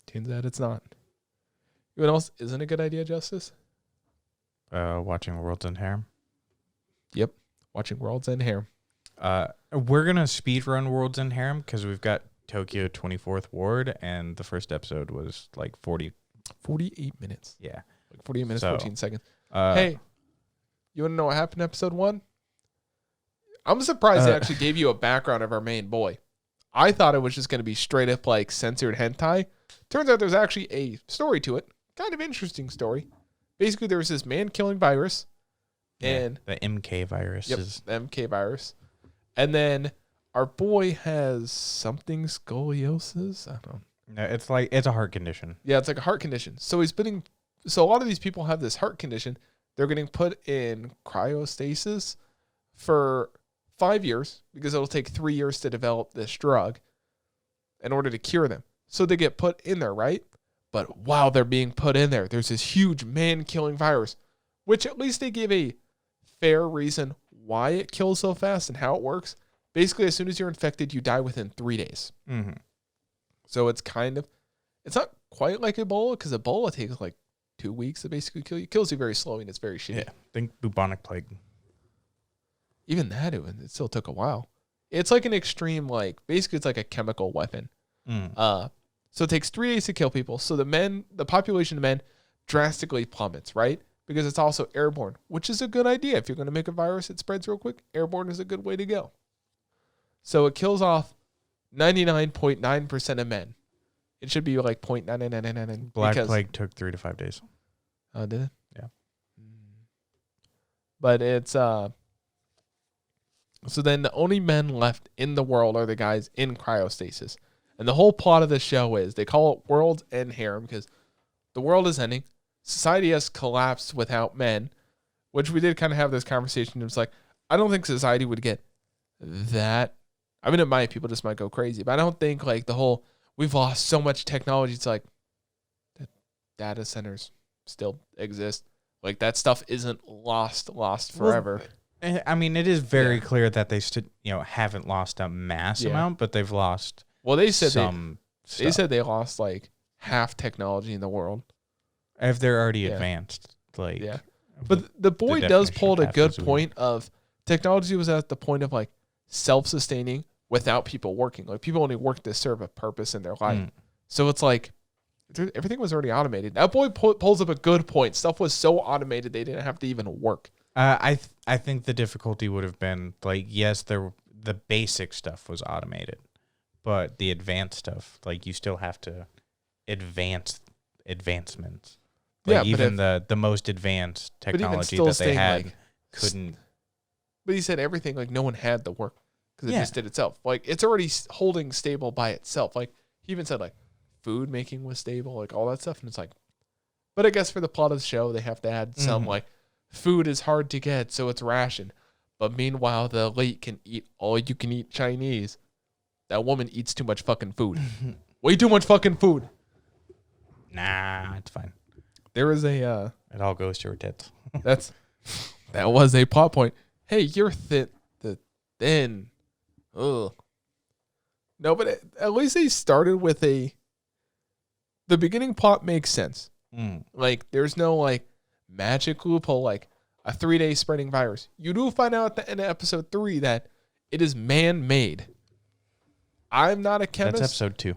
Turns out it's not. You know what else isn't a good idea, Justice? Watching Worlds End Harem. Yep. Watching Worlds End Harem. We're going to speedrun Worlds End Harem because we've got Tokyo 24th Ward, and the first episode was like 48 minutes. Yeah. Like 48 minutes, 14 seconds. Hey, you want to know what happened in episode 1? I'm surprised they actually gave you a background of our main boy. I thought it was just going to be straight up like censored hentai. Turns out there's actually a story to it. Kind of interesting story. Basically, there was this man-killing virus. And the MK virus. Yep, the MK virus. And then our boy has something scoliosis. I don't know. No, it's a heart condition. Yeah, it's like a heart condition. So a lot of these people have this heart condition. They're getting put in cryostasis for 5 years because it'll take 3 years to develop this drug in order to cure them. So they get put in there, right? But while they're being put in there, there's this huge man-killing virus, which at least they give a fair reason why it kills so fast and how it works. Basically, as soon as you're infected, you die within 3 days. Mm-hmm. So it's not quite like Ebola, because Ebola takes like 2 weeks to basically kill you. It kills you very slowly, and it's very shitty. Yeah, think bubonic plague. Even that, it still took a while. It's like an extreme, basically it's like a chemical weapon. So it takes 3 days to kill people. So the population of men drastically plummets, right? Because it's also airborne, which is a good idea. If you're going to make a virus that spreads real quick, airborne is a good way to go. So it kills off 99.9% of men. It should be like 0.9999. Black plague took 3 to 5 days. Oh, did it? Yeah. But it's so then the only men left in the world are the guys in cryostasis. And the whole plot of the show is they call it Worlds End Harem because the world is ending. Society has collapsed without men, which we did kind of have this conversation. It was like, I don't think society would get that. I mean, it might. People just might go crazy. But I don't think like the whole, we've lost so much technology. It's like, the data centers still exist. Like that stuff isn't lost forever. Well, I mean, it is very clear that they haven't lost a mass amount, but they've lost. Well, they said they said they lost like half technology in the world. If they're already advanced, But the boy does pull a good point of technology was at the point of like self-sustaining without people working. Like people only work to serve a purpose in their life. So it's like everything was already automated. That boy pulls up a good point. Stuff was so automated they didn't have to even work. I think the difficulty would have been like, yes, the basic stuff was automated, but the advanced stuff, like you still have to advancements. Like even the most advanced technology that they had couldn't. But he said everything like no one had the work because it just did itself. Like it's already holding stable by itself. Like he even said like food making was stable, like all that stuff. And it's like, but I guess for the plot of the show, they have to add some like food is hard to get, so it's rationed. But meanwhile, the elite can eat all you can eat Chinese. That woman eats too much fucking food. Way too much fucking food. Nah, it's fine. There is a it all goes to her tits. that was a plot point. Hey, you're thin. Ugh. No, but at least they started with the beginning plot makes sense. Like there's no like magic loophole like a 3-day spreading virus. You do find out at the end of episode 3 that it is man-made. I'm not a chemist. That's episode 2.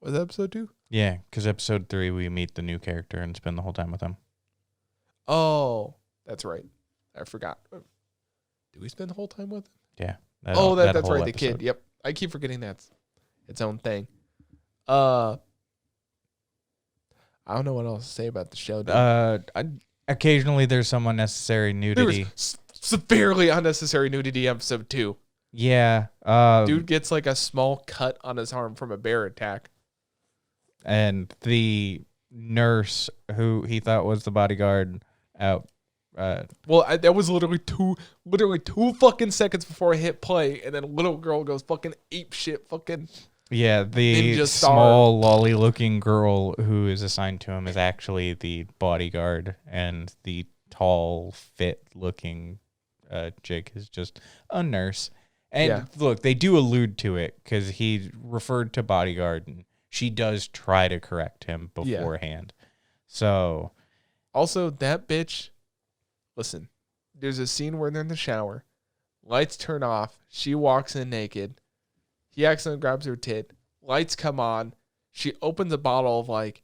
Was that episode 2? Yeah, because episode 3 we meet the new character and spend the whole time with him. Oh, that's right. I forgot. Do we spend the whole time with him? Yeah. That's whole right. The episode. kid. Yep. I keep forgetting that's its own thing. I don't know what else to say about the show. Dude. Occasionally there's some unnecessary nudity. There's severely unnecessary nudity episode 2. Yeah. Dude gets like a small cut on his arm from a bear attack. And the nurse who he thought was the bodyguard out. That was literally two fucking seconds before I hit play, and then little girl goes fucking ape shit, fucking. Yeah, the Ninja small lolly-looking girl who is assigned to him is actually the bodyguard, and the tall, fit-looking chick is just a nurse. And look, they do allude to it because he referred to bodyguard, and she does try to correct him beforehand. So, also that bitch. Listen, there's a scene where they're in the shower, lights turn off, she walks in naked, he accidentally grabs her tit, lights come on, she opens a bottle of like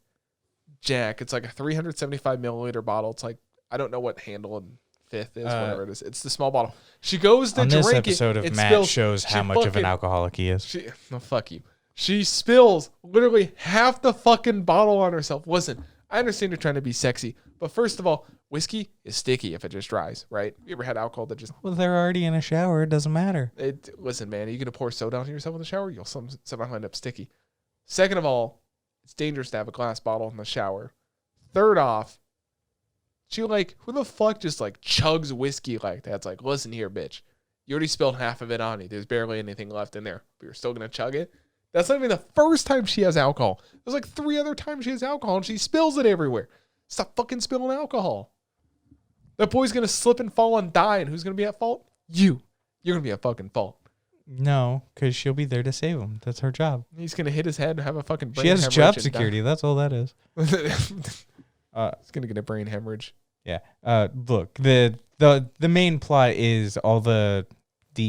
Jack. It's like a 375 milliliter bottle. It's like, I don't know what handle and fifth is, whatever it is. It's the small bottle. She goes to drink it. On this episode of Matt shows how much of an alcoholic he is. No, fuck you. She spills literally half the fucking bottle on herself. Listen, I understand you're trying to be sexy, but first of all, whiskey is sticky if it just dries, right? You ever had alcohol that just... Well, they're already in a shower. It doesn't matter. Listen, man, are you going to pour soda on yourself in the shower? You'll somehow end up sticky. Second of all, it's dangerous to have a glass bottle in the shower. Third off, she like, who the fuck just like chugs whiskey like that? It's like, listen here, bitch. You already spilled half of it on you. There's barely anything left in there, but you're still going to chug it? That's not even the first time she has alcohol. There's like 3 other times she has alcohol and she spills it everywhere. Stop fucking spilling alcohol. That boy's going to slip and fall and die, and who's going to be at fault? You. You're going to be at fucking fault. No, because she'll be there to save him. That's her job. He's going to hit his head and have a fucking brain She has hemorrhage job security. That's all that is. He's going to get a brain hemorrhage. Yeah. Look, the main plot is all the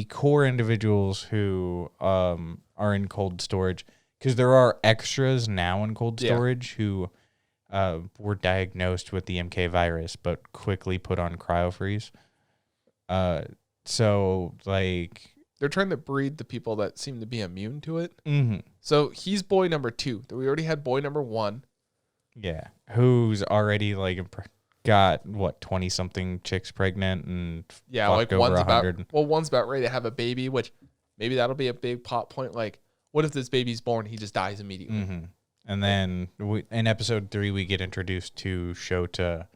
core individuals who are in cold storage, because there are extras now in cold storage who were diagnosed with the MK virus but quickly put on cryofreeze. So like they're trying to breed the people that seem to be immune to it. Mm-hmm. So he's boy number 2. We already had boy number 1. Yeah, who's already like got 20 something chicks pregnant and like over one's 100. One's about ready to have a baby, which maybe that'll be a big plot point. Like, what if this baby's born, he just dies immediately? Mm-hmm. And then in episode 3, we get introduced to Shota,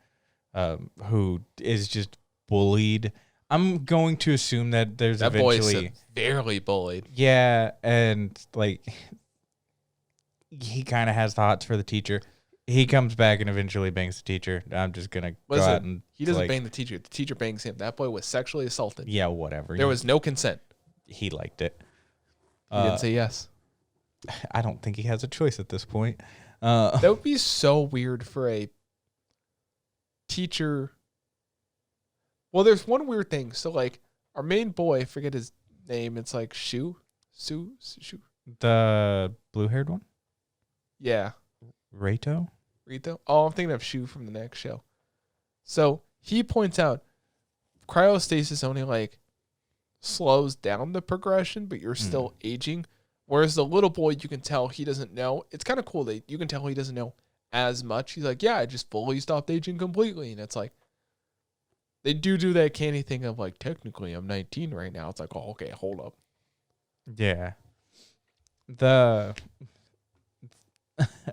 who is just bullied. I'm going to assume that there's that eventually... boy is severely bullied. Yeah, and like he kind of has the hots for the teacher. He comes back and eventually bangs the teacher. I'm just going to go out and... He doesn't bang the teacher. The teacher bangs him. That boy was sexually assaulted. Yeah, whatever. There was no consent. He liked it. He didn't say yes. I don't think he has a choice at this point. That would be so weird for a teacher. Well, there's one weird thing. So, like, our main boy, I forget his name. It's like Shu. The blue-haired one? Yeah. Rito? Oh, I'm thinking of Shu from the next show. So, he points out cryostasis only, like, slows down the progression, but you're still aging. Whereas the little boy, you can tell he doesn't know. It's kind of cool that you can tell he doesn't know as much. He's like, yeah, I just fully stopped aging completely. And it's like, they do that canny thing of like, technically I'm 19 right now. It's like, oh, okay, hold up. Yeah.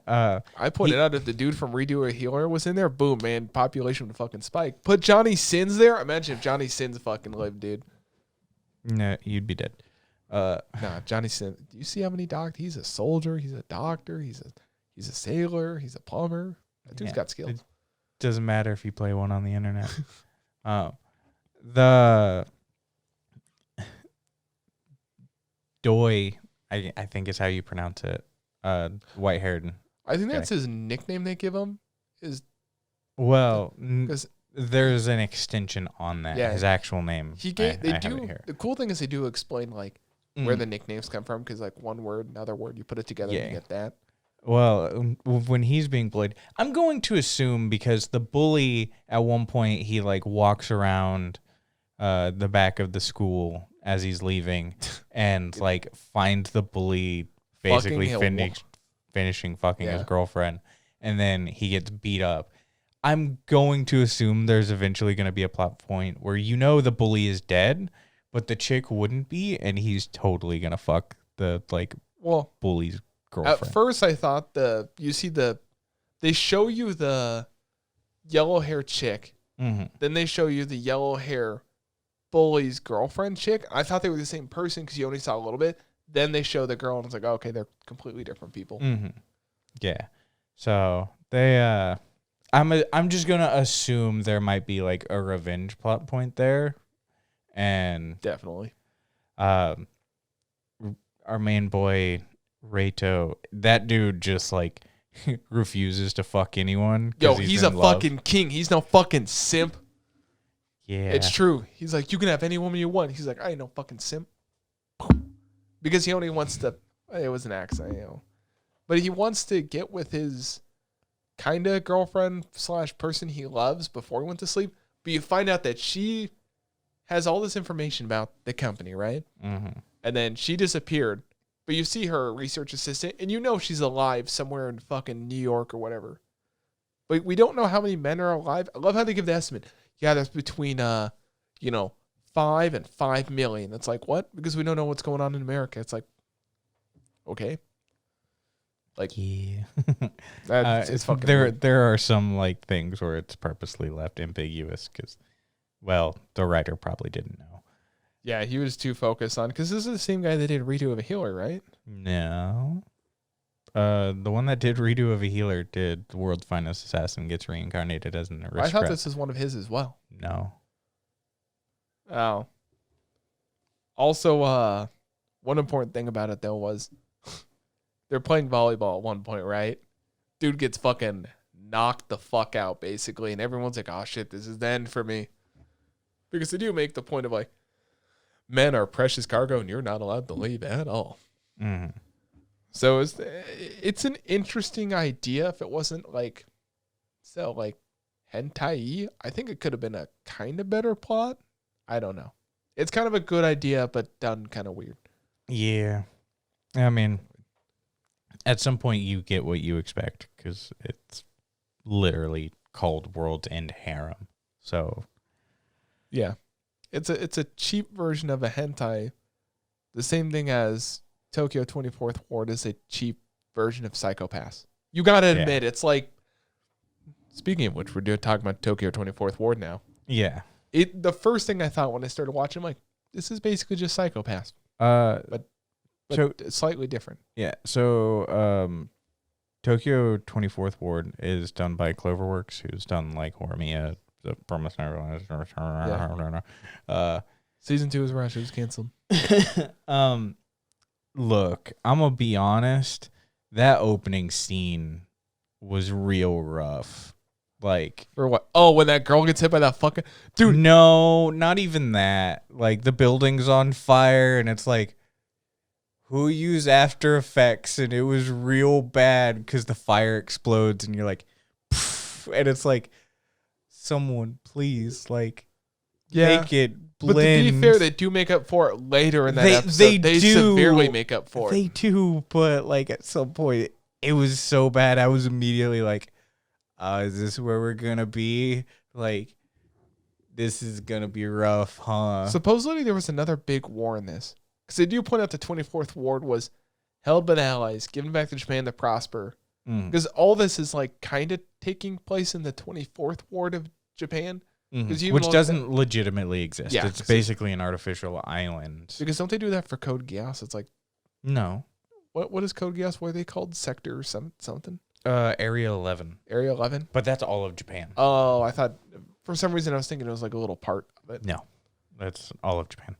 I pointed out if the dude from Redo a Healer was in there, boom, man, population would fucking spike. Put Johnny Sins there. Imagine if Johnny Sins fucking lived, dude. No, you'd be dead. Nah, Johnny Sins. Do you see how many doctors? He's a soldier. He's a doctor. He's a sailor. He's a plumber. That dude's got skills. It doesn't matter if you play one on the internet. The Doi, I think is how you pronounce it. White-haired. I think that's his nickname they give him. There's an extension on that. Yeah, his actual name. The cool thing is they do explain like where the nicknames come from, because like one word, another word, you put it together and you get that. Well, when he's being bullied, I'm going to assume because the bully at one point he like walks around the back of the school as he's leaving and like finds the bully basically finishing fucking his girlfriend, and then he gets beat up. I'm going to assume there's eventually going to be a plot point where the bully is dead, but the chick wouldn't be, and he's totally going to fuck the bully's girlfriend. At first I thought they show you the yellow hair chick, then they show you the yellow hair bully's girlfriend chick. I thought they were the same person because you only saw a little bit. Then they show the girl and it's like, oh, okay, they're completely different people. Yeah. So they I'm just gonna assume there might be like a revenge plot point there, and definitely our main boy Reito, that dude just like refuses to fuck anyone. Yo, he's a fucking king. He's no fucking simp. Yeah, it's true. He's like, you can have any woman you want. He's like, I ain't no fucking simp. Because he only wants to. It was an accent, but he wants to get with his kind of girlfriend / person he loves before he went to sleep. But you find out that she has all this information about the company, right? And then she disappeared. But you see her research assistant, and she's alive somewhere in fucking New York or whatever. But we don't know how many men are alive. I love how they give the estimate. Yeah, that's between 5 and 5 million. It's like, what? Because we don't know what's going on in America. It's like, okay. Like, yeah. It's fucking weird. There are some like things where it's purposely left ambiguous because, well, the writer probably didn't know. Yeah, he was too focused on, because this is the same guy that did Redo of a Healer, right? No. The one that did Redo of a Healer did The World's Finest Assassin Gets Reincarnated as an Aristocrat. I thought this was one of his as well. No. Oh. Also, one important thing about it, though, was they're playing volleyball at one point, right? Dude gets fucking knocked the fuck out, basically, and everyone's like, oh, shit, this is the end for me. Because they do make the point of, like, men are precious cargo, and you're not allowed to leave at all. So it's an interesting idea. If it wasn't, like, hentai, I think it could have been a kind of better plot. I don't know. It's kind of a good idea, but done kind of weird. Yeah. I mean, at some point you get what you expect because it's literally called Worlds End Harem. So, yeah. It's a cheap version of a hentai. The same thing as Tokyo 24th Ward is a cheap version of Psycho-Pass. You got to admit, it's like, speaking of which, we're talking about Tokyo 24th Ward now. Yeah. The first thing I thought when I started watching, I'm like, this is basically just Psycho-Pass. But so, slightly different. Yeah. So, Tokyo 24th Ward is done by Cloverworks, who's done like Horimiya, The Promised Neverland. Season 2 is rushed. It was canceled. Look, I'm gonna be honest. That opening scene was real rough. Like, for what? Oh, when that girl gets hit by that fucking dude. No, not even that. Like, the building's on fire, and it's like, who used After Effects? And it was real bad because the fire explodes, and you're like, pff, and it's like, someone please, like, make it blend. But to be fair, they do make up for it later in that episode. They severely make up for it. They do, but like at some point, it was so bad. I was immediately like, is this where we're gonna be? Like, this is gonna be rough, huh? Supposedly there was another big war in this, because they do point out the 24th Ward was held by the Allies, given back to Japan to prosper. Because all this is like kind of taking place in the 24th Ward of Japan. Which doesn't legitimately exist. Yeah, it's basically an artificial island. Because don't they do that for Code Geass? It's like, no. What is Code Geass? What are they called? Sector something? Area 11. Area 11? But that's all of Japan. Oh, I thought, for some reason I was thinking it was like a little part of it. No, that's all of Japan.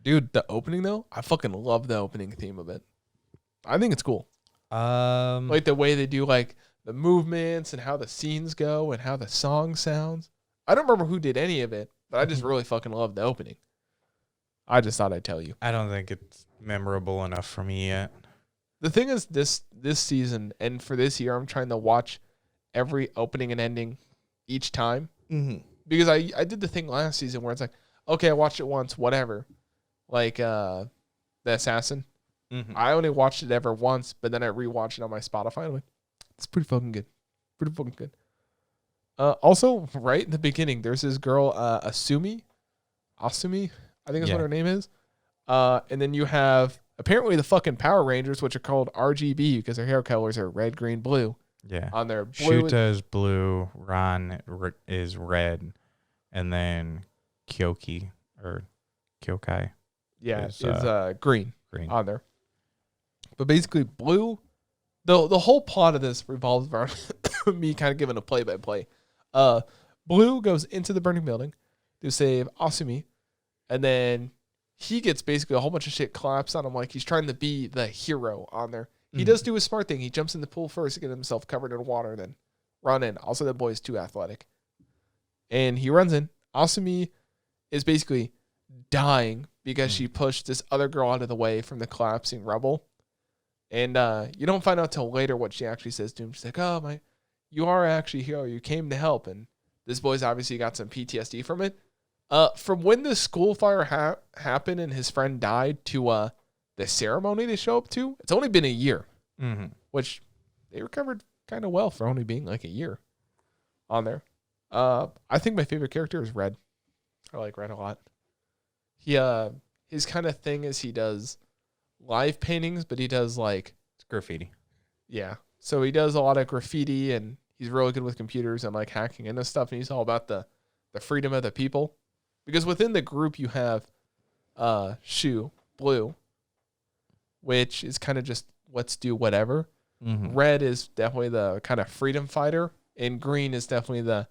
Dude, the opening though, I fucking love the opening theme of it. I think it's cool. Like the way they do like the movements and how the scenes go and how the song sounds. I don't remember who did any of it, but I just really fucking love the opening. I just thought I'd tell you. I don't think it's memorable enough for me yet. The thing is, this season and for this year, I'm trying to watch every opening and ending each time. Mm-hmm. Because I did the thing last season where it's like, okay, I watched it once, whatever. Like The Assassin. Mm-hmm. I only watched it ever once, but then I rewatched it on my Spotify. I'm like, it's pretty fucking good. Pretty fucking good. Also, right in the beginning, there's this girl, Asumi, I think that's what her name is. And then you have apparently the fucking Power Rangers, which are called RGB because their hair colors are red, green, blue. Yeah. On their blue Shuta is blue, Ron is red, and then Kyokai is green green. on there. But basically, blue. The whole plot of this revolves around me kind of giving a play-by-play. Blue goes into the burning building to save Asumi, and then he gets basically a whole bunch of shit collapsed on him like he's trying to be the hero on there. He does do a smart thing. He jumps in the pool first to get himself covered in water, then run in. Also, that boy is too athletic. And he runs in. Asumi is basically dying because she pushed this other girl out of the way from the collapsing rubble. And you don't find out till later what she actually says to him. She's like, oh, you are actually a hero. You came to help. And this boy's obviously got some PTSD from it. From when the school fire happened and his friend died to the ceremony they show up to, it's only been a year, which they recovered kind of well for only being like a year on there. I think my favorite character is Red. I like Red a lot. His kind of thing is he does live paintings, but he does like It's graffiti. Yeah. So he does a lot of graffiti and he's really good with computers and like hacking into stuff. And he's all about the freedom of the people. Because within the group you have Shu, Blue, which is kind of just let's do whatever. Mm-hmm. Red is definitely the kind of freedom fighter. And green is definitely the,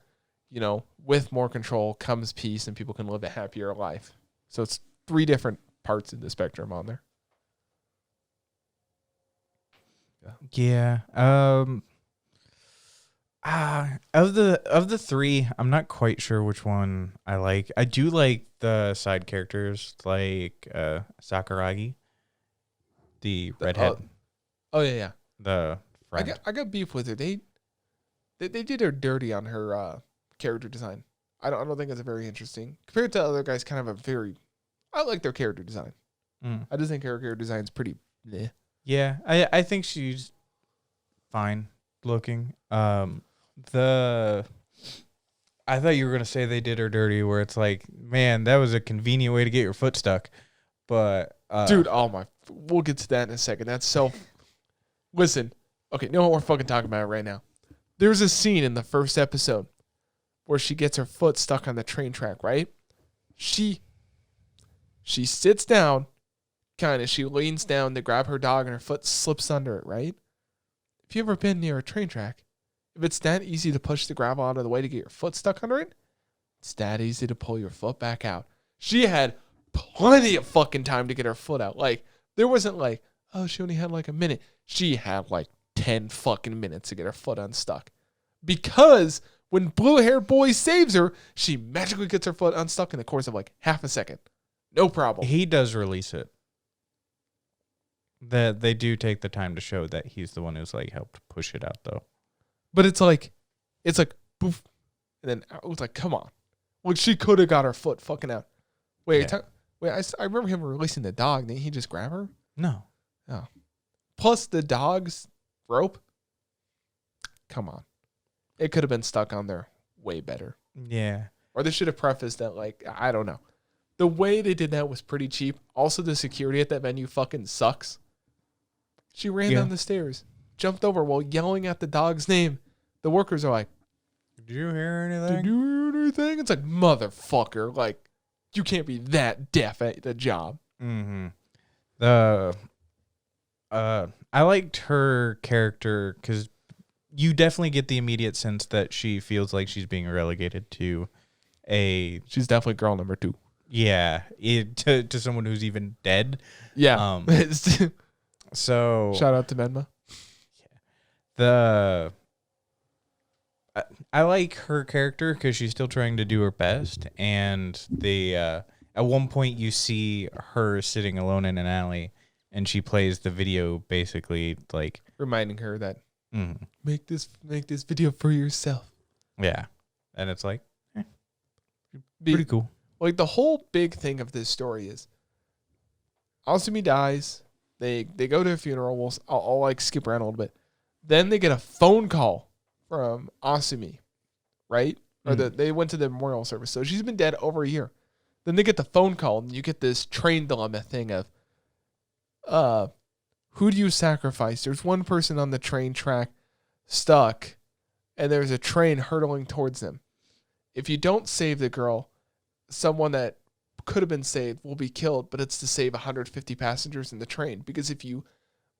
with more control comes peace and people can live a happier life. So it's 3 different parts of the spectrum on there. Yeah. Of the 3, I'm not quite sure which one I like. I do like the side characters like Sakuragi, the redhead. Oh yeah. The friend. I got beef with her. They did her dirty on her character design. I don't think it's very interesting compared to other guys. Kind of I like their character design. I just think her character design is pretty bleh. Yeah, I think she's fine looking. I thought you were gonna say they did her dirty, where it's like, man, that was a convenient way to get your foot stuck. But dude, we'll get to that in a second. That's so. Listen, okay, you know what we're fucking talking about right now. There's a scene in the first episode where she gets her foot stuck on the train track, right? She sits down. She leans down to grab her dog and her foot slips under it, right? If you've ever been near a train track, if it's that easy to push the gravel out of the way to get your foot stuck under it, it's that easy to pull your foot back out. She had plenty of fucking time to get her foot out. Like, there wasn't like, oh, she only had like a minute. She had like 10 fucking minutes to get her foot unstuck. Because when blue-haired boy saves her, she magically gets her foot unstuck in the course of like half a second. No problem. He does release it. That they do take the time to show that he's the one who's like helped push it out though. But it's like poof, and then I was like, come on, like she could have got her foot fucking out. Wait, I remember him releasing the dog. Didn't he just grab her? No. Oh. Plus the dog's rope. Come on, it could have been stuck on there way better. Yeah. Or they should have prefaced that like I don't know. The way they did that was pretty cheap. Also, the security at that venue fucking sucks. She ran down the stairs, jumped over while yelling at the dog's name. The workers are like, Did you hear anything? It's like, motherfucker. Like, you can't be that deaf at the job. Mm-hmm. I liked her character because you definitely get the immediate sense that she feels like she's being relegated to She's definitely girl number 2. Yeah, to someone who's even dead. Yeah. So shout out to Menma. I like her character because she's still trying to do her best, and at one point you see her sitting alone in an alley, and she plays the video basically like reminding her that mm, make this video for yourself. yeah, and it's like pretty cool. Like the whole big thing of this story is Asumi dies. They go to a funeral. I'll like skip around a little bit. Then they get a phone call from Asumi, right? Or they went to the memorial service. So she's been dead over a year. Then they get the phone call, and you get this train dilemma thing of, who do you sacrifice? There's one person on the train track stuck, and there's a train hurtling towards them. If you don't save the girl, someone that could have been saved will be killed, but it's to save 150 passengers in the train. Because if you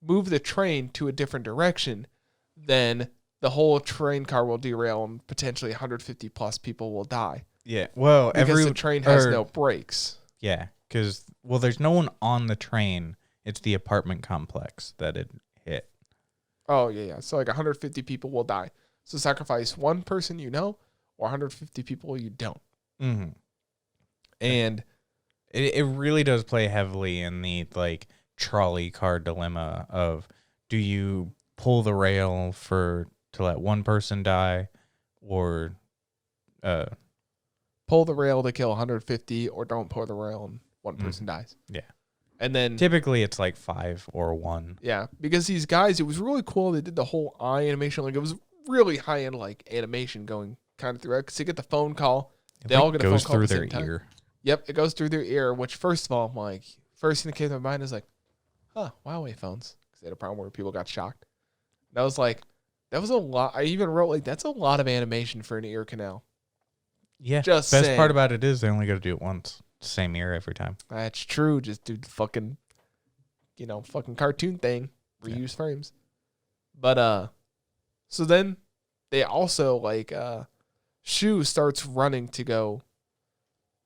move the train to a different direction, then the whole train car will derail and potentially 150 plus people will die. Yeah, well, because the train has no brakes. Yeah, because there's no one on the train. It's the apartment complex that it hit. Oh yeah. So like 150 people will die. So sacrifice one person you know, or 150 people you don't. Mm-hmm. And it really does play heavily in the like trolley car dilemma of, do you pull the rail to let one person die, or pull the rail to kill 150, or don't pull the rail and one person dies. Yeah. And then typically it's like 5 or 1. Yeah, because these guys, it was really cool. They did the whole eye animation. Like it was really high end like animation going kind of throughout. Because they get the phone call, they all get a phone call through at the their same time. ear. Yep, it goes through their ear. Which first of all, I'm like, first thing that came to my mind is like, Huawei phones, because they had a problem where people got shocked. And I was like, that was a lot. I even wrote like, that's a lot of animation for an ear canal. Yeah. Just best saying. part about it is they only got to do it once. Same ear every time. That's true. Just do the fucking, fucking cartoon thing. Reuse frames. But so then they also like Shu starts running to go.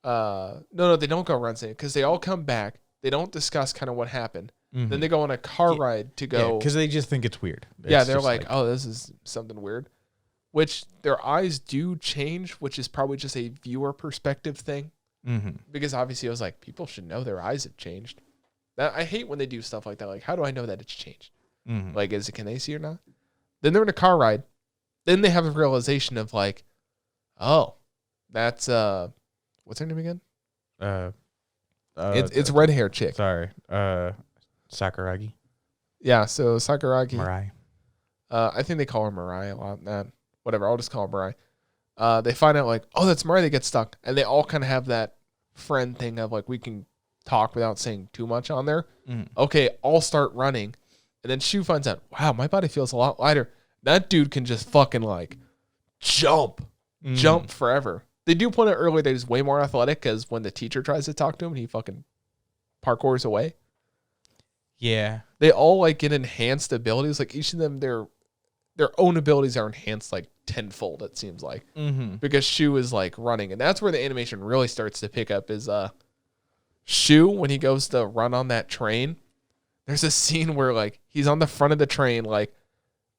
No, they don't go run because they all come back. They don't discuss kind of what happened. Mm-hmm. Then they go on a car ride to go. Because they just think it's weird. They're like, oh, this is something weird. Which their eyes do change, which is probably just a viewer perspective thing. Mm-hmm. Because obviously, I was like, people should know their eyes have changed. I hate when they do stuff like that. Like, how do I know that it's changed? Mm-hmm. Like, can they see or not? Then they're in a car ride. Then they have a realization of like, oh, that's what's her name again? It's red hair chick. Sorry, Sakuragi. Yeah, so Sakuragi. Mirai. I think they call her Mirai a lot. Whatever, I'll just call her Mirai. They find out like, oh, that's Mirai. They get stuck, and they all kind of have that friend thing of like, we can talk without saying too much on there. Okay, I'll start running, and then Shu finds out, wow, my body feels a lot lighter. That dude can just fucking like jump forever. They do point out earlier that he's way more athletic because when the teacher tries to talk to him, he fucking parkours away. Yeah, they all like get enhanced abilities. Like each of them, their own abilities are enhanced like tenfold. It seems like because Shu is like running, and that's where the animation really starts to pick up. Is Shu when he goes to run on that train? There's a scene where like he's on the front of the train, like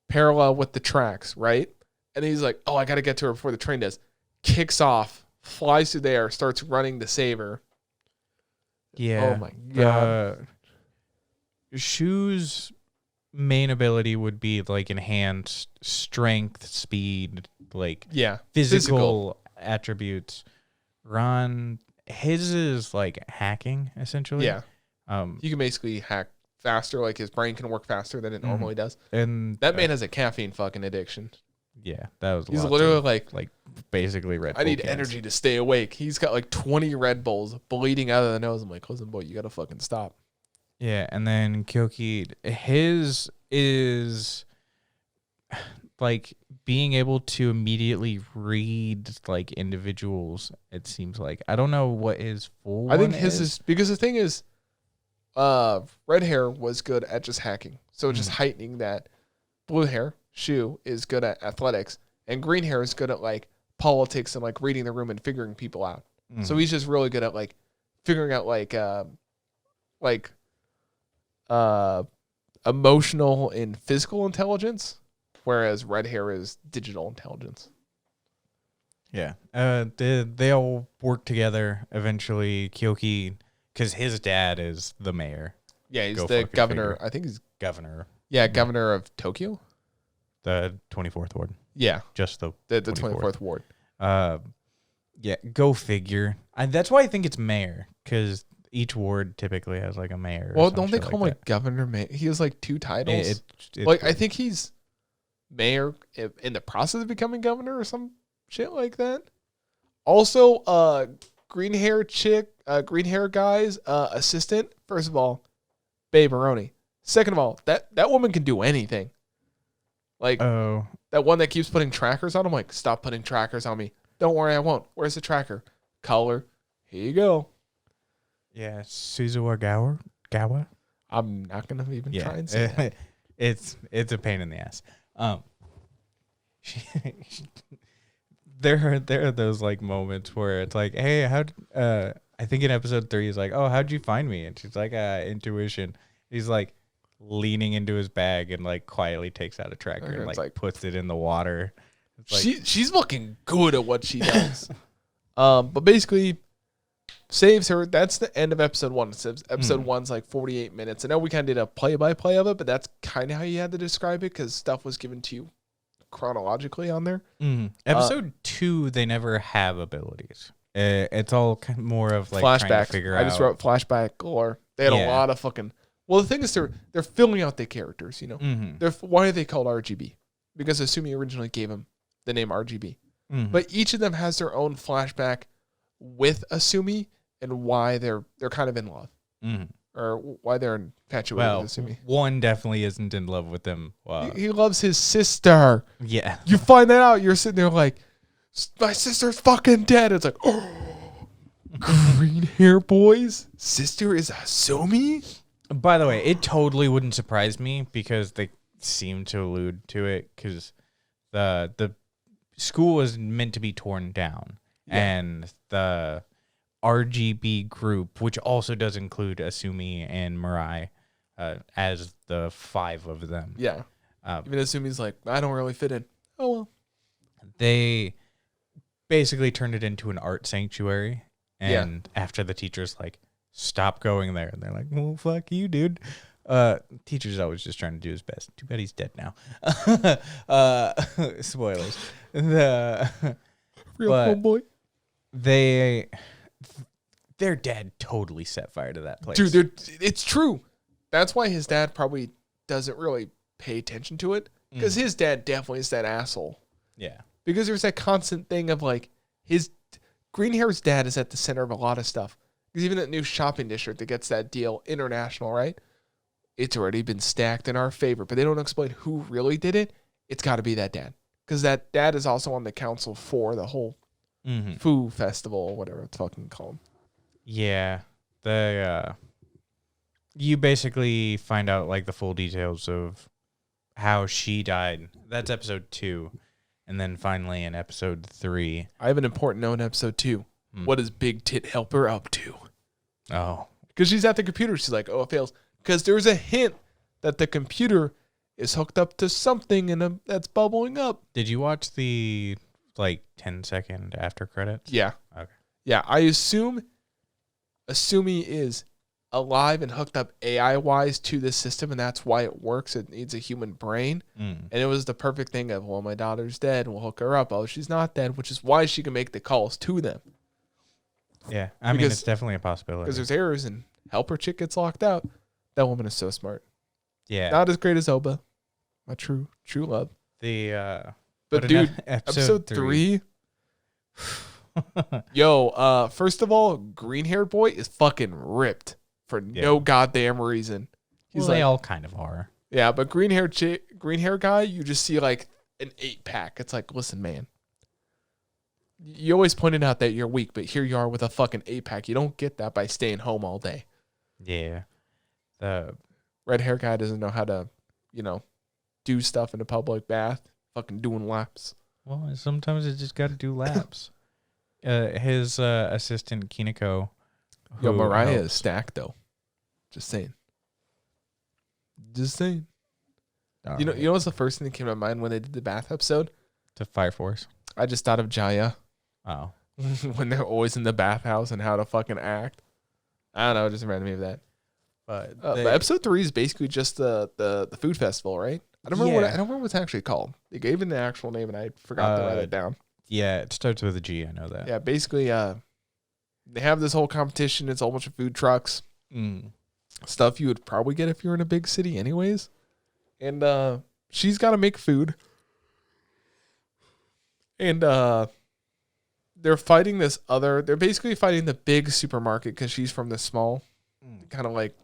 parallel with the tracks, right? And he's like, "Oh, I got to get to her before the train does." Kicks off, flies through there, starts running to save her. Yeah. Oh my god. Shu's main ability would be like enhanced strength, speed, like physical attributes. Ron, his is like hacking essentially. Yeah. You can basically hack faster, like his brain can work faster than it normally does. And that man has a caffeine fucking addiction. Yeah, that was. He's literally like basically Red Bull. I need energy to stay awake. He's got like 20 Red Bulls bleeding out of the nose. I'm like, listen, boy, you gotta fucking stop. Yeah, and then Kyoki, his is like being able to immediately read like individuals. It seems like I don't know what his full. I think his is because the thing is, red hair was good at just hacking, so just heightening that. Blue hair. Shu is good at athletics, and green hair is good at like politics and like reading the room and figuring people out. So he's just really good at like figuring out like emotional and physical intelligence, whereas red hair is digital intelligence. Yeah, they all work together eventually. Kyoki, because his dad is the mayor Yeah, he's Go the fucking governor. figure. I think he's Governor. governor of Tokyo. The 24th ward. Yeah, Just the 24th ward. Yeah, go figure. That's why I think it's mayor, because each ward typically has like a mayor. Well, don't they call him like governor? Mayor? He has like 2 titles. I think he's mayor in the process of becoming governor or some shit like that. Also, green hair guy's assistant. First of all, Babe Maroney. Second of all, that woman can do anything. Like, that one that keeps putting trackers on. I'm like, stop putting trackers on me. Don't worry, I won't. Where's the tracker? Color. Here you go. Yeah, Suzuwa Gawa. I'm not gonna even try and say that. It's a pain in the ass. There are those like moments where it's like, hey, I think in episode 3 he's like, oh, how'd you find me? And she's like, intuition. He's like leaning into his bag and like quietly takes out a tracker and like puts it in the water. It's like, she's looking good at what she does. But basically saves her. That's the end of episode 1. Episode 1's like 48 minutes. I know we kind of did a play-by-play of it, but that's kind of how you had to describe it because stuff was given to you chronologically on there. Episode 2, they never have abilities. It's all kind of more of like flashbacks. Trying to figure I just wrote flashback lore. They had a lot of fucking. Well, the thing is, they're filling out the characters. You know, why are they called RGB? Because Asumi originally gave them the name RGB. But each of them has their own flashback with Asumi and why they're kind of in love, or why they're infatuated with Asumi. One definitely isn't in love with him. He loves his sister. Yeah, you find that out. You're sitting there like, my sister's fucking dead. It's like, oh, green hair boy's sister is Asumi. By the way, it totally wouldn't surprise me because they seem to allude to it because the school was meant to be torn down, and the RGB group, which also does include Asumi and Mirai, as the 5 of them. Yeah. Even Asumi's like, I don't really fit in. Oh well. They basically turned it into an art sanctuary, and after the teacher's like, stop going there, and they're like, well, fuck you, dude. Teacher's always just trying to do his best. Too bad he's dead now. Spoilers. Real homeboy. Their dad totally set fire to that place. Dude, it's true. That's why his dad probably doesn't really pay attention to it, because his dad definitely is that asshole. Yeah. Because there's that constant thing of like, his green hair's dad is at the center of a lot of stuff. Because even that new shopping district that gets that deal international, right? It's already been stacked in our favor, but they don't explain who really did it. It's got to be that dad. Because that dad is also on the council for the whole Foo Festival or whatever it's fucking called. Yeah. You basically find out like the full details of how she died. That's episode 2. And then finally in episode 3. I have an important note in episode 2. What is Big Tit Helper up to? Oh. Because she's at the computer. She's like, oh, it fails. Because there's a hint that the computer is hooked up to something that's bubbling up. Did you watch the 10-second after credits? Yeah. Okay. Yeah, I assume Asumi is alive and hooked up AI-wise to this system, and that's why it works. It needs a human brain. And it was the perfect thing of, well, my daughter's dead. We'll hook her up. Oh, she's not dead, which is why she can make the calls to them. Yeah, I mean, it's definitely a possibility. Because there's errors, and helper chick gets locked out. That woman is so smart. Yeah. Not as great as Oba, my true love. But dude, episode 3. Yo, first of all, green-haired boy is fucking ripped for no goddamn reason. They all kind of are. Yeah, but green hair guy, you just see like an 8-pack. It's like, listen, man. You always pointed out that you're weak, but here you are with a fucking 8-pack. You don't get that by staying home all day. Yeah. The red hair guy doesn't know how to, do stuff in a public bath. Fucking doing laps. Well, sometimes you just got to do laps. His assistant, Kineko. Yo, Mariah is stacked, though. Just saying. All you know what's the first thing that came to my mind when they did the bath episode? To Fire Force. I just thought of Jaya. Oh. When they're always in the bathhouse and how to fucking act. I don't know, it just reminded me of that. But episode 3 is basically just the food festival, right? I don't remember what it's actually called. They gave it the actual name, and I forgot to write it down. Yeah, it starts with a G. I know that. Yeah, basically, they have this whole competition. It's a whole bunch of food trucks, stuff you would probably get if you're in a big city, anyways. And she's got to make food, and they're fighting this other. They're basically fighting the big supermarket because she's from the small, kind of like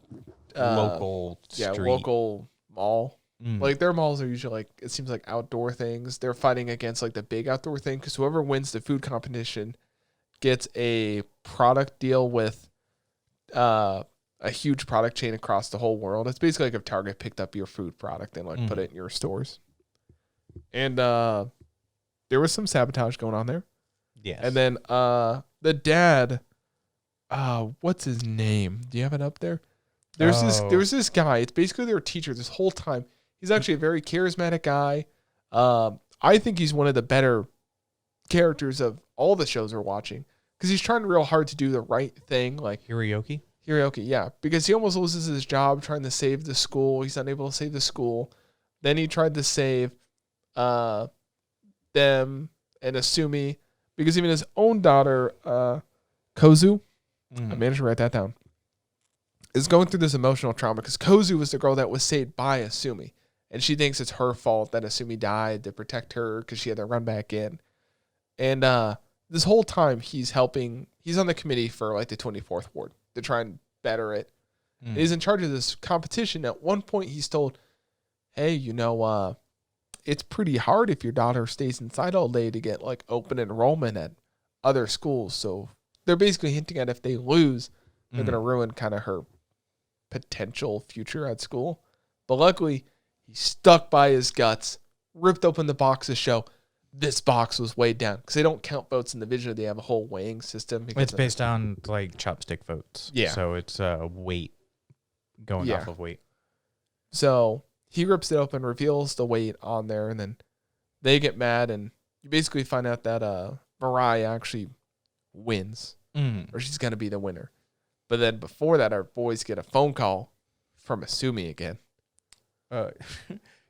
local street. Local mall. Like their malls are usually like, it seems like outdoor things. They're fighting against like the big outdoor thing because whoever wins the food competition gets a product deal with a huge product chain across the whole world. It's basically like if Target picked up your food product and like put it in your stores. And there was some sabotage going on there. Yes. And then the dad, what's his name? Do you have it up there? There's this guy. It's basically their teacher this whole time. He's actually a very charismatic guy. I think he's one of the better characters of all the shows we're watching because he's trying real hard to do the right thing. Like Hiroyuki, yeah, because he almost loses his job trying to save the school. He's unable to save the school. Then he tried to save them and Asumi because even his own daughter, Kozu, I managed to write that down, is going through this emotional trauma because Kozu was the girl that was saved by Asumi. And she thinks it's her fault that Asumi died to protect her because she had to run back in. And this whole time he's on the committee for like the 24th ward to try and better it. And he's in charge of this competition. At one point he's told, hey, it's pretty hard if your daughter stays inside all day to get like open enrollment at other schools. So they're basically hinting at if they lose, they're going to ruin kind of her potential future at school. But luckily, he stuck by his guts, ripped open the box to show this box was weighed down because they don't count votes individually. They have a whole weighing system. It's based on like chopstick votes. Yeah. So it's weight going off of weight. So he rips it open, reveals the weight on there, and then they get mad, and you basically find out that Mirai actually wins, or she's going to be the winner. But then before that, our boys get a phone call from Asumi again.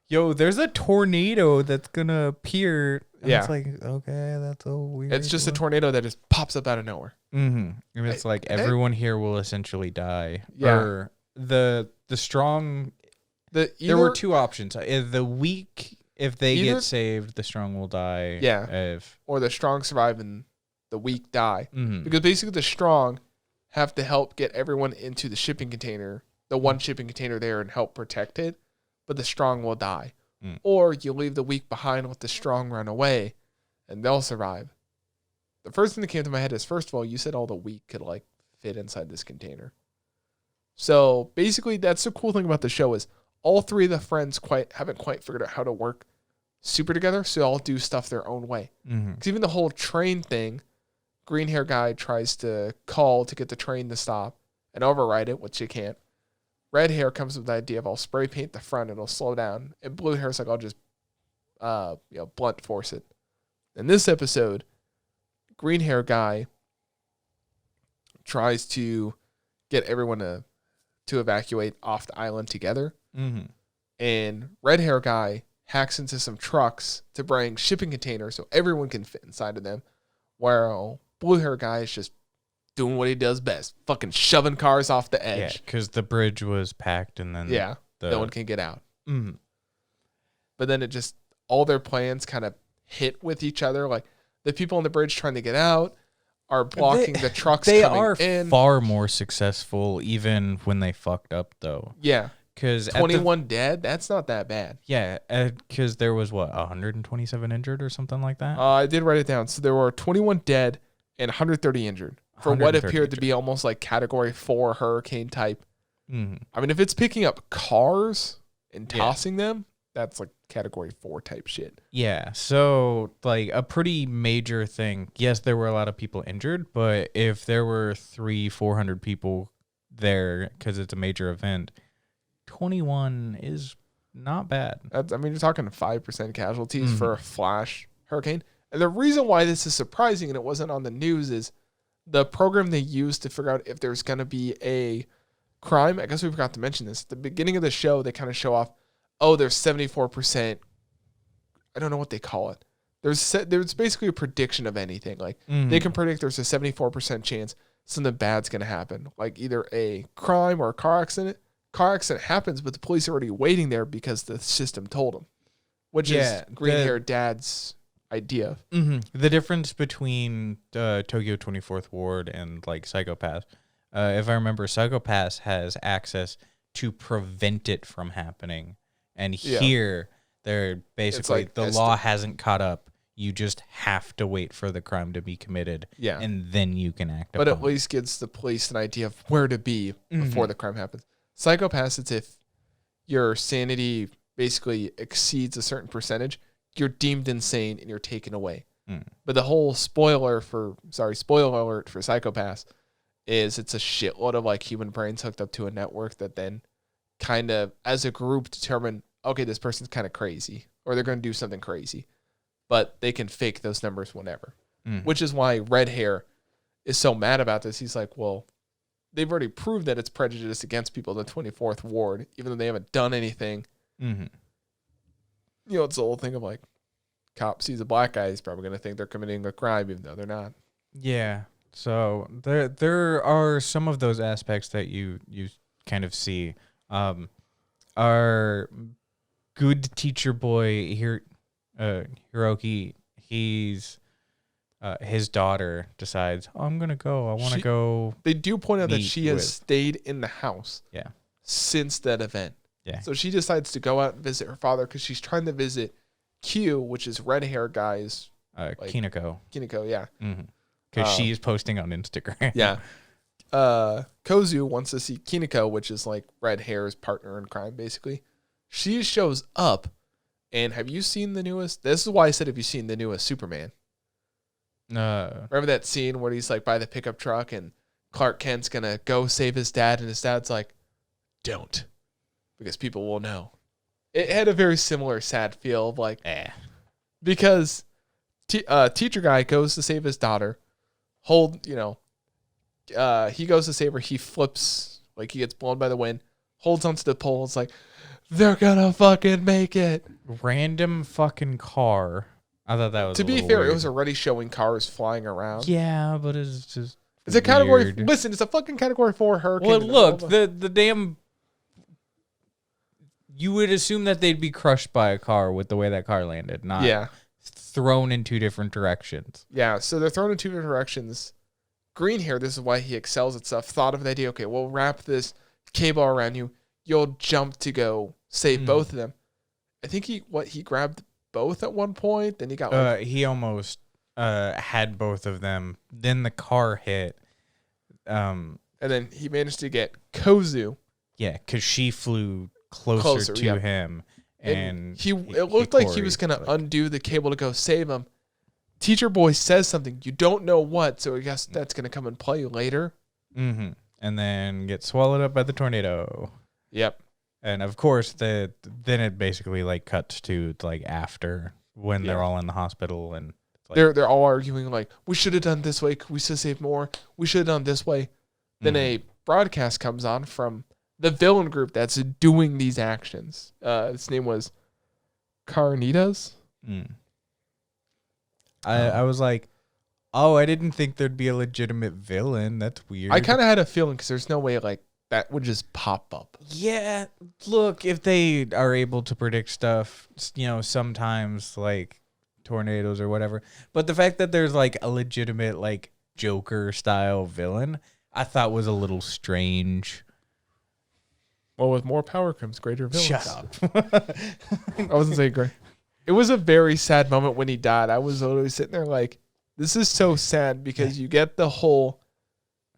Yo, there's a tornado that's gonna appear. And Yeah. It's like, okay, that's so weird. It's just a tornado that just pops up out of nowhere. And it's like everyone here will essentially die. Yeah. Or the strong. There were two options. The weak, if they get saved, the strong will die. Yeah. Or the strong survive and the weak die. Because basically the strong have to help get everyone into the shipping container, the one shipping container there, and help protect it. But the strong will die. Or you leave the weak behind, let the strong run away, and they'll survive. The first thing that came to my head is, first of all, you said all the weak could like fit inside this container. So basically, that's the cool thing about the show is all three of the friends haven't quite figured out how to work super together, so they all do stuff their own way. Because even the whole train thing, green hair guy tries to call to get the train to stop and override it, which you can't. Red hair comes with the idea of I'll spray paint the front and it'll slow down. And blue hair's like I'll just blunt force it. In this episode, green hair guy tries to get everyone to evacuate off the island together. And red hair guy hacks into some trucks to bring shipping containers so everyone can fit inside of them. While blue hair guy is just doing what he does best, fucking shoving cars off the edge. Yeah, because the bridge was packed and then no one can get out. But then it just, all their plans kind of hit with each other. Like the people on the bridge trying to get out are blocking the trucks coming in. They are far more successful even when they fucked up though. Yeah. Because 21 dead, that's not that bad. Yeah, because there was 127 injured or something like that? I did write it down. So there were 21 dead and 130 injured. For what appeared to be almost like category 4 hurricane type. I mean, if it's picking up cars and tossing them, that's like category 4 type shit. Yeah. So like a pretty major thing. Yes, there were a lot of people injured, but if there were 300-400 people there, because it's a major event, 21 is not bad. I mean, you're talking 5% casualties for a flash hurricane. And the reason why this is surprising and it wasn't on the news is the program they used to figure out if there's going to be a crime. I guess we forgot to mention this. At the beginning of the show, they kind of show off, oh, there's 74%. I don't know what they call it. There's basically a prediction of anything. Like, they can predict there's a 74% chance something bad's going to happen. Like, either a crime or a car accident. Car accident happens, but the police are already waiting there because the system told them. Which is green-haired dad's idea. The difference between Tokyo 24th Ward and, like, Psychopath, if I remember, Psychopath has access to prevent it from happening. And here, they're basically, like, the law hasn't caught up. You just have to wait for the crime to be committed. Yeah. And then you can act upon it. But at least gives the police an idea of where to be before the crime happens. Psychopaths, it's if your sanity basically exceeds a certain percentage, you're deemed insane and you're taken away. But the whole spoiler alert for Psychopaths is it's a shitload of like human brains hooked up to a network that then kind of, as a group, determine, okay, this person's kind of crazy or they're going to do something crazy. But they can fake those numbers whenever. Which is why Red Hair is so mad about this. He's like, well, they've already proved that it's prejudice against people in the 24th Ward, even though they haven't done anything. You know, it's the whole thing of like, cop sees a black guy, he's probably going to think they're committing a crime, even though they're not. Yeah. So there are some of those aspects that you kind of see. Our good teacher boy here, Hiroki, he's his daughter decides, oh, I'm gonna go. I want to go. They do point out that she has stayed in the house. Yeah. Since that event. Yeah. So she decides to go out and visit her father because she's trying to visit Q, which is red hair guy's Kineko. Kineko, yeah. Because she's posting on Instagram. Yeah. Kozu wants to see Kineko, which is like red hair's partner in crime, basically. She shows up. And have you seen the newest? This is why I said, have you seen the newest Superman? Remember that scene where he's like by the pickup truck and Clark Kent's going to go save his dad. And his dad's like, don't, because people will know. It had a very similar sad feel of like, because teacher guy goes to save his daughter. He goes to save her. He flips, like he gets blown by the wind, holds onto the pole. It's like, they're gonna fucking make it. Random fucking car. I thought that was to be fair, weird. It was already showing cars flying around. Yeah, but it's just it's a category. Listen, it's a fucking category 4 hurricane. Well, look, the damn. You would assume that they'd be crushed by a car with the way that car landed, not thrown in two different directions. Yeah, so they're thrown in two different directions. Green hair, this is why he excels at stuff. Thought of the idea. Okay, we'll wrap this cable around you. You'll jump to go save both of them. I think he grabbed both at one point. Then he got he almost had both of them. Then the car hit. And then he managed to get Kozu. Yeah, because she flew closer to him, and it looked like he was gonna undo the cable to go save him. Teacher boy says something, you don't know what, so I guess that's gonna come and play later. And then get swallowed up by the tornado. Yep. And of course, then it basically like cuts to like after when they're all in the hospital, and it's like, they're all arguing like, we should have done this way, we should have saved more, we should have done this way. Then a broadcast comes on from the villain group that's doing these actions. Its name was Carnitas. I was like, oh, I didn't think there'd be a legitimate villain. That's weird. I kind of had a feeling because there's no way like that would just pop up. Yeah, look, if they are able to predict stuff, sometimes like tornadoes or whatever. But the fact that there's like a legitimate like Joker style villain, I thought was a little strange. Well, with more power comes greater villains. Shut up. I wasn't saying great. It was a very sad moment when he died. I was always sitting there like, this is so sad because you get the whole,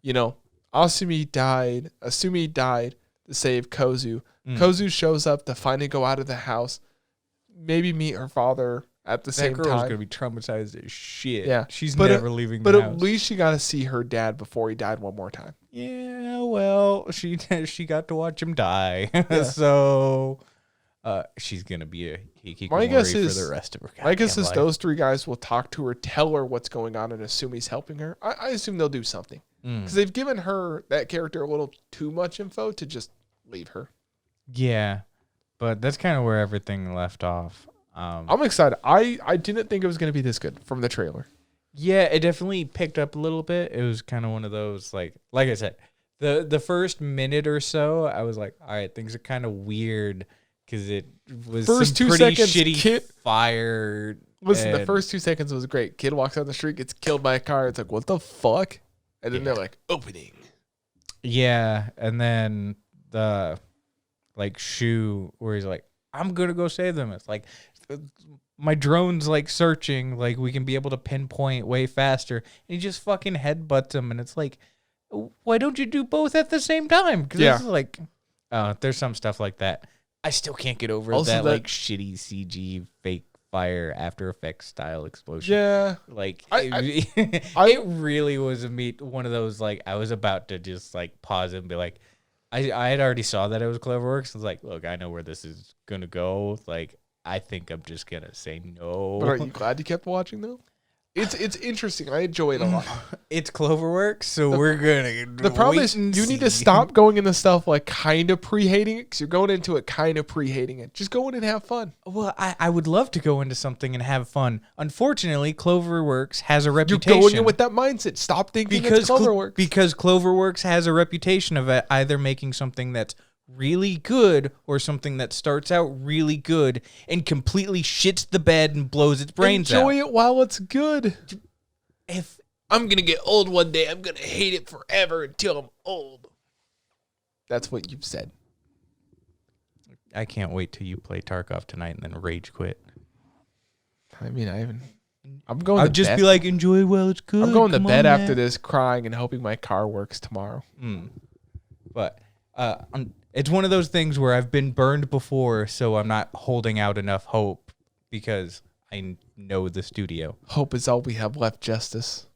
Asumi died to save Kozu. Kozu shows up to finally go out of the house, maybe meet her father at the same time. That girl's going to be traumatized as shit. Yeah. She's never leaving the house. But at least she got to see her dad before he died one more time. Yeah, well, she got to watch him die. Yeah. So she's going to be a hikikomori for the rest of her goddamn My guess is life. Those three guys will talk to her, tell her what's going on, and assume he's helping her. I assume they'll do something. Because they've given her, that character, a little too much info to just leave her. Yeah, but that's kind of where everything left off. I'm excited. I didn't think it was going to be this good from the trailer. Yeah, it definitely picked up a little bit. It was kind of one of those, like I said, the first minute or so, I was like, all right, things are kind of weird because it was First some 2 pretty seconds, shitty fire. Listen, the first 2 seconds was great. Kid walks down the street, gets killed by a car. It's like, what the fuck? And then they're like, opening. Yeah, and then the Shu where he's like, I'm gonna go save them. It's like my drone's like searching, like we can be able to pinpoint way faster. And he just fucking headbutts him, and it's like, why don't you do both at the same time? Because it's like, there's some stuff like that. I still can't get over Also that like shitty CG fake fire After Effects style explosion. Yeah, like it really was one of those, like I was about to just like pause and be like, I had already saw that it was Cloverworks. I was like, look, I know where this is gonna go. Like, I think I'm just gonna say no. But are you glad you kept watching though? It's interesting. I enjoy it a lot. It's Cloverworks, so we're gonna. The problem is you need to stop going into stuff like kind of pre-hating it, because you're going into it kind of pre-hating it. Just go in and have fun. Well, I would love to go into something and have fun. Unfortunately, Cloverworks has a reputation. You're going in with that mindset. Stop thinking it's Cloverworks. Because Cloverworks has a reputation of either making something that's really good or something that starts out really good and completely shits the bed and blows its brains out. Enjoy it while it's good. If I'm going to get old one day, I'm going to hate it forever until I'm old. That's what you've said. I can't wait till you play Tarkov tonight and then rage quit. I mean, I'm going I'll to just bed. be like, enjoy while it's good. I'm going to Come bed on, after man. this crying and hoping my car works tomorrow. But it's one of those things where I've been burned before, so I'm not holding out enough hope because I know the studio. Hope is all we have left, Justus.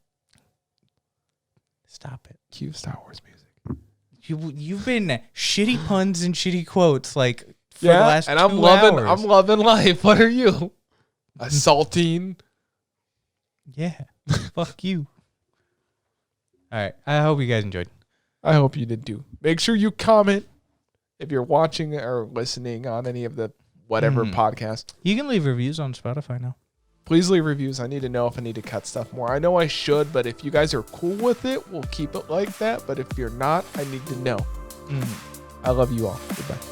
Stop it. Cue Star Wars music. You've been shitty puns and shitty quotes like for the last and 2 I'm hours. loving life. What are you? A saltine? Yeah. Fuck you. All right. I hope you guys enjoyed. I hope you did too. Make sure you comment if you're watching or listening on any of the whatever podcast. You can leave reviews on Spotify now. Please leave reviews. I need to know if I need to cut stuff more. I know I should, but if you guys are cool with it, we'll keep it like that. But if you're not, I need to know. I love you all. Goodbye.